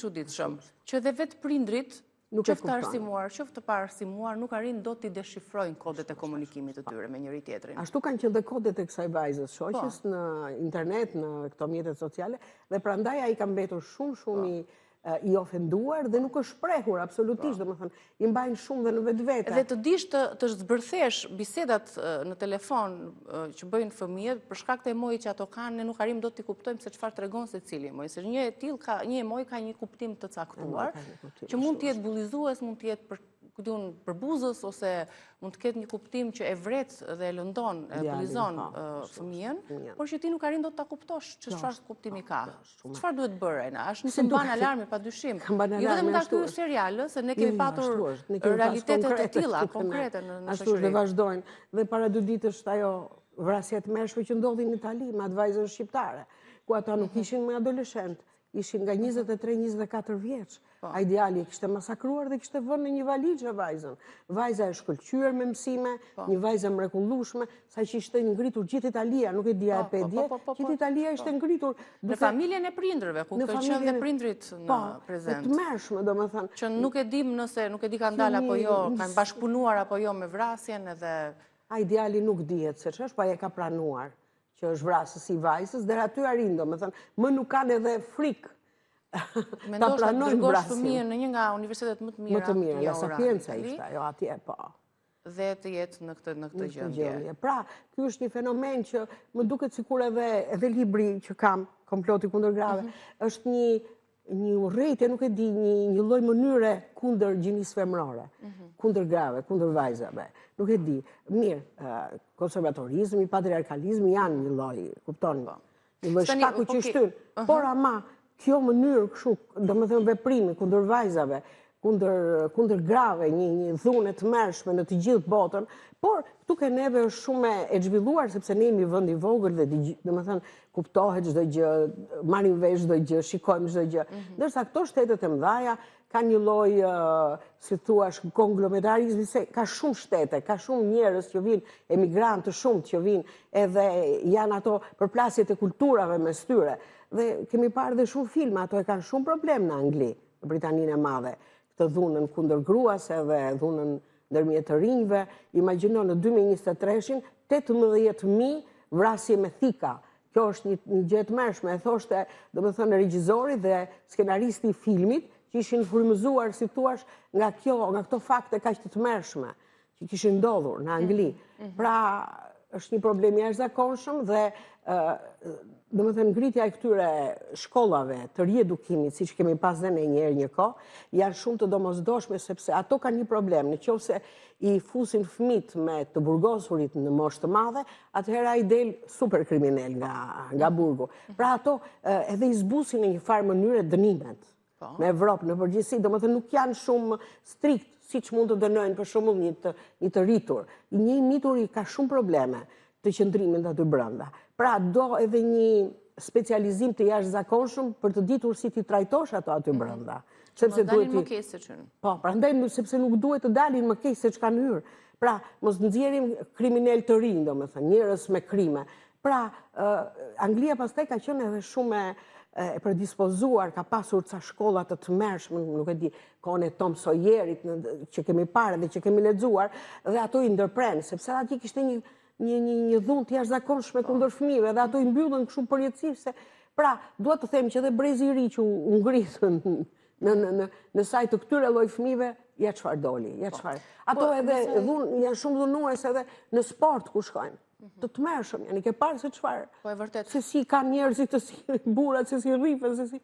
çuditshëm, që dhe vetë prindrit, qoftë të arsimuar, qoftë të pararsimuar, nuk arrin do t'i deshifrojnë kodet e komunikimit të tyre me njëri tjetrin. Ashtu kanë qenë dhe kodet e kësaj vajzës shoqës në internet, në këto mjetet sociale, dhe prandaj ai ka mbetur shumë i ofenduar dhe nuk është shprehur absolutisht, do më thënë, i mbajnë shumë dhe në vetvete. Dhe të dish të zbërthesh bisedat në telefon që bëjnë fëmijët, për shkak të emojit që ato kanë, ne nuk arrim do t'i kuptojmë se çfarë tregon secili emoj, se një emoj ka një kuptim të caktuar, që mund të jetë bullizues, mund të jetë për buzës, ose mund të ketë një kuptim që e vret dhe e lëndon, e bullizon fëmijën, por që ti nuk arrin do të ta kuptosh që çfarë kuptimi ka. Çfarë duhet bërë? Është një kamban alarmi padyshim. Jo vetëm nga ky serial, se ne kemi patur realitetet e tilla konkrete në shoqëri. Ashtu dhe vazhdojnë. Dhe para 2 ditësh ajo vrasje të mërshme që ndodhi në Itali me atë vajzën shqiptare, ku ata nuk ishin më adoleshent, ishin nga 23-24 vjeç. A ideali kishte masakruar dhe kishte vënë në një valixhe vajzën. Vajza e shkëlqyer me mësime, një vajzë e mrekullueshme, sa që ishte ngritur gjithë Italia, nuk e dija e pedje, gjithë Italia ishte ngritur. Në familjen e prindërve, ku kanë qenë dhe prindrit në prezent. Të mërshme, do me thënë. Që nuk e dim nëse, nuk e di kanë dalë apo jo, kanë bashkëpunuar apo jo me vrasjen edhe... A ideali nuk dihet se ç'është, pa e ka pranuar që është vrasës i vajzës, dhe aty arrin, do me thënë, më nuk kanë edhe frikë ta pranojnë vrasjen. Fëmijën në një nga universitetet më të mira. Më të mira, La Sapienza ishte, jo atje, po. Dhe të jetë në këtë gjendje. Pra, ky është një fenomen që më duket sikur edhe libri që kam, Komploti kundër grave, është një urrëtie, nuk e di, një lloj mënyre kundër gjinisë femrore, kundër grave, kundër vajzave. Nuk e di. Mirë, konservatorizmi, patriarkalizmi janë një lloj, kupton? Një lloj shkaku që shtyn. Por ama kjo mënyrë kështu, domethënë veprimi kundër vajzave, kundër grave, një dhunë të mërshme në të gjithë botën, por këtu ke neve është shumë e zhvilluar, sepse ne jemi vend i vogël dhe domethënë kuptohet çdo gjë, marrim vesh çdo gjë, shikojmë çdo gjë. Ndërsa këto shtetet e mëdha kanë një lloj, si thua, konglomerarizmi, se ka shumë shtete, ka shumë njerëz që vinë, emigrantë të shumë që vinë, edhe janë ato përplasjet e kulturave mes tyre. Dhe kemi parë dhe shumë filma, ato e kanë shumë problem në Angli, në Britaninë e Madhe, këtë dhunën kundër gruas edhe dhunën ndërmjet të rinjve. Imagjino në 2023-shin 18.000 vrasje me thika. Kjo është një gjë e mërshme, e thoshte, domethënë, regjizori dhe skenaristi i filmit, që ishin frymëzuar, si thua, nga këto fakte kaq të mërshme që kishin ndodhur në Angli. Pra, është një problem i jashtëzakonshëm dhe domethënë ngritja e këtyre shkollave të riedukimit, siç kemi pas dhe ne një kohë, janë shumë të domosdoshme, sepse ato kanë një problem. Nëse i fusin fëmijët me të burgosurit në moshë të madhe, atëherë ai del super kriminal nga burgu. Pra ato edhe i zbusin në një farë mënyre dënimet në Evropë, në përgjithësi, domethënë nuk janë shumë strikt, siç mund të dënojnë për shembull një të rritur. Një i mitur i ka shumë probleme të qëndrimit aty brenda. Pra do edhe një specializim të jashtëzakonshëm për të ditur si ti trajtosh ato aty brenda. Sepse dalin më keq se çun. Po, prandaj sepse nuk duhet të dalin më keq se çka në hyrë. Pra, mos nxjerrim kriminal të rinj, domethënë, njerëz me krime. Pra, Anglia pastaj ka qenë edhe shumë e predispozuar, ka pasur ca shkolla të mërshme, nuk e di, kohën e Tom Sawyerit që kemi parë dhe që kemi lexuar, dhe ato i ndërpren, sepse atje kishte një dhunë të jashtëzakonshme kundër fëmijëve, dhe ato i mbyllën kështu përjetësisht. Pra, dua të them që edhe brezi i ri që u ngritën në sajt të këtyre lloj fëmijëve, ja çfarë doli, ja çfarë. Ato edhe janë shumë dhunues edhe në sport ku shkojnë. Të mërshëm, janë i ke parë se çfarë. Po e vërtet. Se si kanë njerëzit, të si burrat, se si rrifen, se si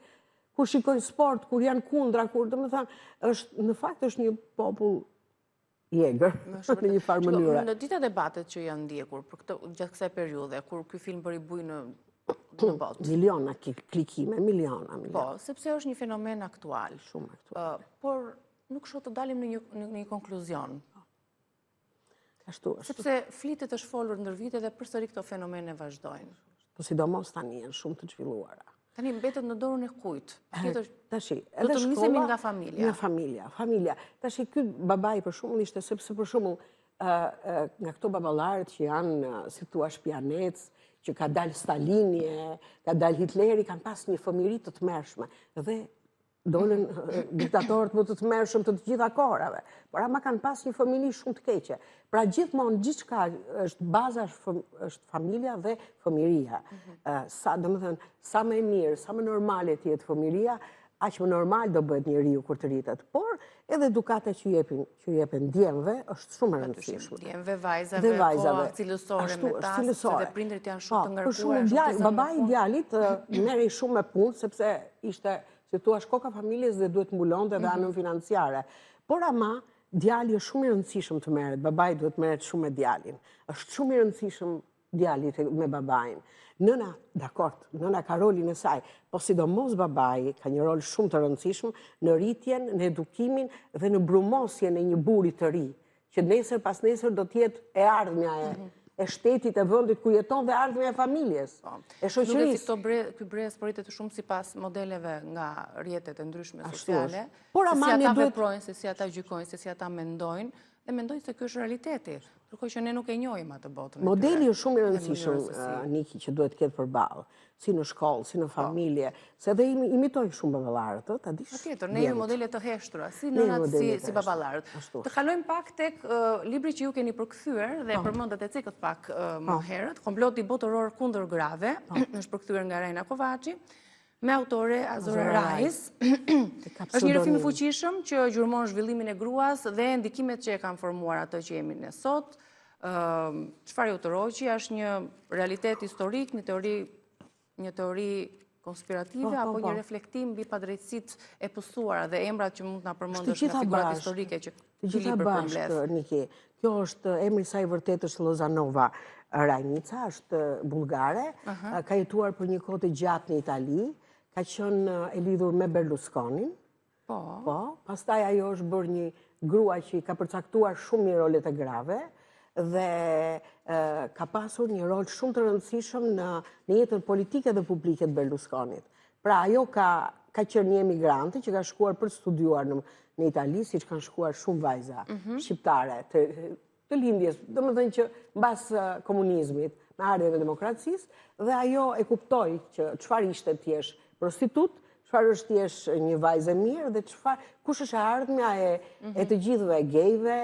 kur shikojnë sport, kur janë kundra, kur domethënë në fakt është një popull i egër në një farë mënyre. Në dita debatet që janë ndjekur gjatë kësaj periudhe, kur ky film bëri buj në botë. Miliona klikime, miliona. Po, sepse është një fenomen aktual. Shumë aktual. Por nuk shoh të dalim në një konkluzion. Sepse flitet është folur ndër vite dhe përsëri këto fenomene vazhdojnë. Po sidomos tani janë shumë të zhvilluara. Tani mbetet në dorën e kujt? Tashi, do të nisemi nga familja. Nga familja. Tashi, ky babai për shembull ishte sepse për shembull nga këto baballarët që janë, si thua, pianec, që ka dalë Stalini, ka dalë Hitleri, kanë pas një fëmijëri të tmerrshme. Dhe dolën diktatorët më të tmerrshëm të gjitha kohrave. Por ama kanë pas një fëmijëri shumë të keqe. Pra gjithmonë gjithçka është baza është familja dhe fëmijëria. Domethënë, sa më e mirë, sa më normale të jetë fëmijëria, aq më normal do bëhet njeriu kur të rritet. Por edhe edukata që jepen djemve është shumë e rëndësishme. Djemve, vajzave, koha cilësore me tasë, se dhe prindrit janë shumë të ngarkuar. Babai i djalit merri shumë me punë, sepse ishte, si thua, shkoka familjes dhe duhet mbulonte dhe anën financiare. Por ama, djali është shumë i rëndësishëm të merret, babai duhet merret shumë me djalin. Është shumë i rëndësishëm djali me babain. Nëna, dakord, nëna ka rolin e saj, po sidomos babai ka një rol shumë të rëndësishëm në rritjen, në edukimin dhe në brumosjen e një buri të ri, që nesër pas nesër do të jetë e ardhmja e shtetit, e vendit ku jeton dhe ardhmja e familjes, e shoqërisë. Nuk ky brez poritet shumë sipas modeleve nga rrjetet e ndryshme sociale, se si ata veprojnë, se si ata gjykojnë, se si ata mendojnë, dhe mendojnë se ky është realiteti. Ndërkohë që ne nuk e njohim atë botën. Modeli është shumë i rëndësishëm, Niki, që duhet ketë përballë, si në shkollë, si në familje, se edhe imitojnë shumë baballarët, ta dish. Patjetër, ne jemi modele të heshtura, si nënat, si baballarët. Të kalojmë pak tek libri që ju keni përkthyer dhe përmendet e cekët pak më herët, Komploti botëror kundër grave, është përkthyer nga Rajna Kovaçi, me autore Azore Rajs. Është një rrëfim i fuqishëm që gjurmon zhvillimin e gruas dhe ndikimet që e kanë formuar atë që jemi ne sot. Çfarë ju tëroqi, është një realitet historik, një teori konspirative, apo një reflektim mbi padrejtësitë e pësuara dhe emrat që mund të na përmendësh nga figurat historike që të gjitha bashkë, Niki. Kjo është emri i saj vërtet është Lozanova Rajnica, është bullgare, ka jetuar për një kohë të gjatë në Itali, ka qenë e lidhur me Berlusconin. Po, pastaj ajo është bërë një grua që i ka përcaktuar shumë një rolet e grave dhe ka pasur një rol shumë të rëndësishëm në jetën politike dhe publike të Berlusconit. Pra ajo ka qenë një emigrante që ka shkuar për studiuar në Itali, siç kanë shkuar shumë vajza shqiptare të lindjes, domethënë që mbas komunizmit, me ardhjën e demokracisë, dhe ajo e kuptoi që çfarë ishte të jesh prostitut, çfarë është të jesh një vajzë e mirë dhe kush është ardhmja e të gjithëve gejve,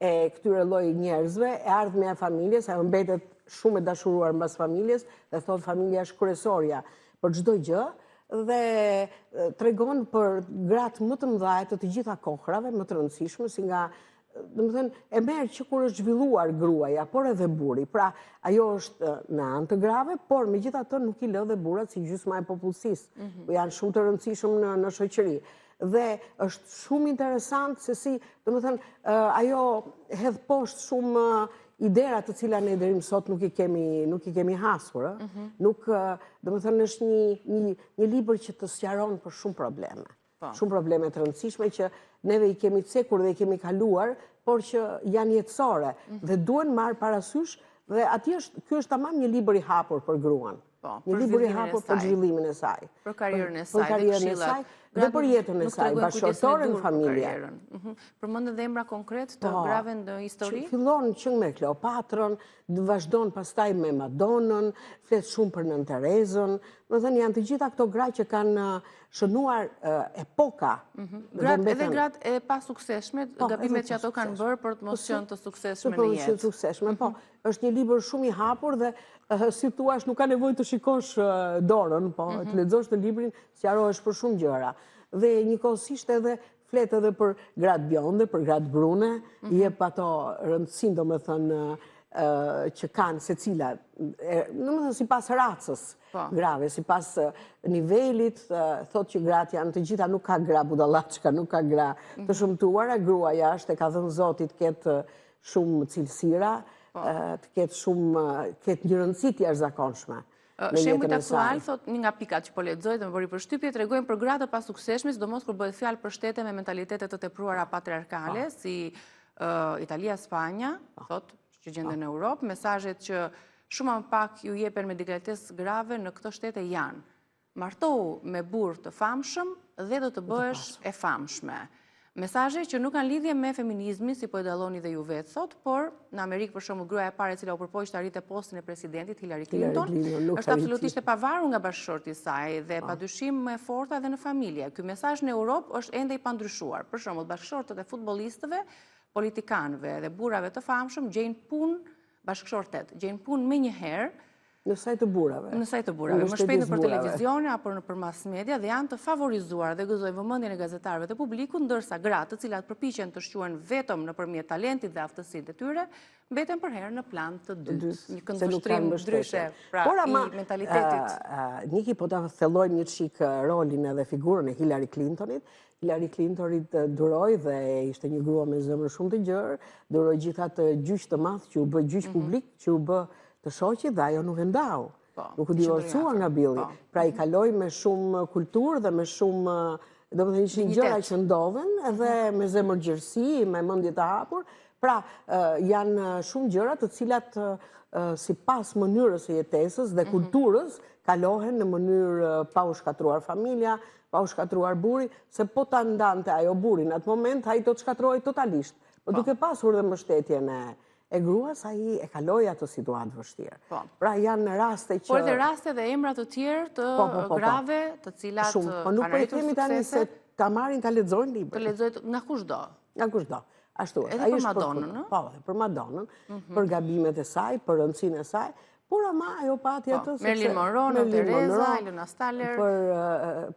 e këtyre lloj njerëzve, e ardhmja e familjes, ajo mbetet shumë e dashuruar mbas familjes dhe thotë familja është kryesorja për çdo gjë dhe tregon për gratë më të mëdha të gjitha kohrave, më të rëndësishme, si nga domethënë e merr që kur është zhvilluar gruaja, por edhe burri. Pra, ajo është në anë të grave, por megjithatë nuk i lë dhe burrat si gjysma e popullsisë, ku janë shumë të rëndësishëm në shoqëri. Dhe është shumë interesant se si, domethënë, ajo hedh poshtë shumë idera të cilat ne deri më sot nuk i kemi hasur, Nuk, domethënë, është një libër që të sqaron për shumë probleme. Shumë probleme të rëndësishme që neve i kemi cekur dhe i kemi kaluar, por që janë jetësore dhe duhen marrë parasysh dhe ky është tamam një libër i hapur për gruan. Një libër i hapur për zhvillimin e saj. Për karrierën e saj dhe për jetën e saj, bashkëtorë në familje. Përmendën dhe emra konkret të grave në histori? Fillon që me Kleopatrën, vazhdon pastaj me Madonën, flet shumë për Nën Terezën, domethënë janë të gjitha këto gra që kanë shënuar epoka. Edhe gratë e pasukseshme, gabimet që ato kanë bërë për të mos qenë të suksesshme në jetë. Po, është një libër shumë i hapur dhe si thua, nuk ka nevojë të shikosh dorën, po të lexosh të librin, sqarohesh për shumë gjëra. Dhe njëkohësisht edhe flet edhe për gratë bjonde, për gratë brune, i jep ato rëndësinë, domethënë, që kanë secila, domethënë sipas racës grave, sipas nivelit, thotë që gratë janë të gjitha, nuk ka gra budallaçka, nuk ka gra të shëmtuara, gruaja është, e ka dhënë Zoti të ketë shumë cilësira, të ketë një rëndësi të jashtëzakonshme. Shembujt aktual, thot një nga pikat që po lexoj dhe më bëri përshtypje, tregojnë për gratë pa sukseshme, sidomos kur bëhet fjalë për shtete me mentalitete të tepruara patriarkale, si Italia, Spanja, thot që gjenden në Europë, mesazhet që shumë më pak ju jepen me delikatesë grave në këto shtete janë. martohu me burr të famshëm dhe do të bëhesh e famshme. Mesazhe që nuk kanë lidhje me feminizmin, si po e dalloni dhe ju vetë sot, por në Amerikë për shembull gruaja e parë e cila u përpoq të arritë postin e presidentit Hillary Clinton, është absolutisht e pavarur nga bashkëshorti i saj dhe padyshim më e fortë edhe në familje. Ky mesazh në Europë është ende i pandryshuar. Për shembull, bashkëshortët e futbollistëve, politikanëve dhe burrave të famshëm gjejnë punë bashkëshortet, gjejnë punë menjëherë në sajt të burrave. Në sajt të burrave, më shpejt nëpër televizione apo nëpër mass media dhe janë të favorizuar dhe gëzojnë vëmendjen e gazetarëve të publikut, ndërsa gratë, të cilat përpiqen të shquhen vetëm nëpërmjet talentit dhe aftësitë e tyre, mbeten për herë në plan të dytë. Një këndvështrim ndryshe pra i mentalitetit. Niki, po ta thellojmë një çik rolin edhe figurën e Hillary Clintonit. Hillary Clintonit duroj dhe ishte një grua me zemër shumë të gjerë, duroj gjitha të gjyq të madh që u bë gjyq publik, që u bë të shoqit dhe ajo nuk e ndau. Nuk u divorcua nga Billi. Pra i kaloi me shumë kulturë dhe me shumë, do të thënë ishin gjëra që ndodhen edhe me zemërgjërsi, me mendje të hapur. Pra janë shumë gjëra të cilat sipas mënyrës së jetesës dhe kulturës kalohen në mënyrë pa u shkatruar familja, pa u shkatruar burri, se po ta ndante ajo burrin në atë moment, ai do të shkatruhej totalisht. Po duke pasur dhe mbështetjen e gruas, ai e kaloi ato situatë vështirë. Pra janë raste që... Por dhe raste dhe emra të tjerë të grave, të cilat kanë arritur suksese. Tani se ta marrin, ta lexojnë librin. Të lexojnë nga kushdo. Nga kushdo. Ashtu është. Edhe për Madonnën, ëh? Po, për Madonnën, për gabimet e saj, për rëndësinë e saj, por ama ajo pati atë Marilyn Monroe, Teresa, Ilona Staller,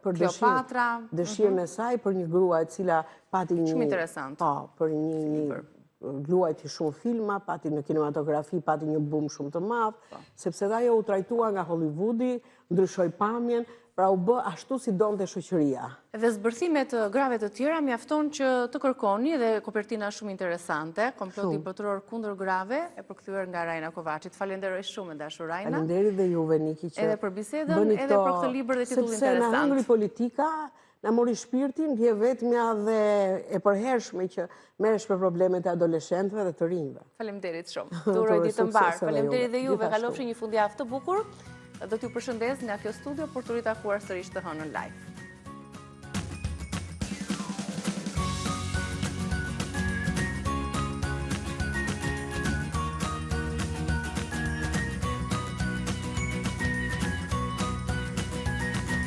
për Kleopatra, dëshirën e saj për një grua e cila pati një... Shumë interesant. Po, për një luajti shumë filma, pati në kinematografi, pati një boom shumë të madh, sepse dhe ajo u trajtua nga Hollywoodi, ndryshoi pamjen, pra u bë ashtu si donte shoqëria. Dhe zbërthimet grave të tjera mjafton që të kërkoni dhe kopertina shumë interesante, komploti botror kundër grave, e përkthyer nga Rajna Kovaçi. Falenderoj shumë dashur Rajna. Faleminderit dhe juve Niki që edhe për bisedën, edhe për këtë libër dhe titull interesant. Sepse na hëngri politika, na mori shpirtin, ndje vetmja dhe e përhershme që merresh për problemet e adoleshentëve dhe të rinjve. Faleminderit shumë. Duroj ditë të mbar. Faleminderit dhe juve. Kalofshi një fundjavë të bukur. Do t'ju përshëndes nga kjo studio për të ritakuar sërish të hënën live.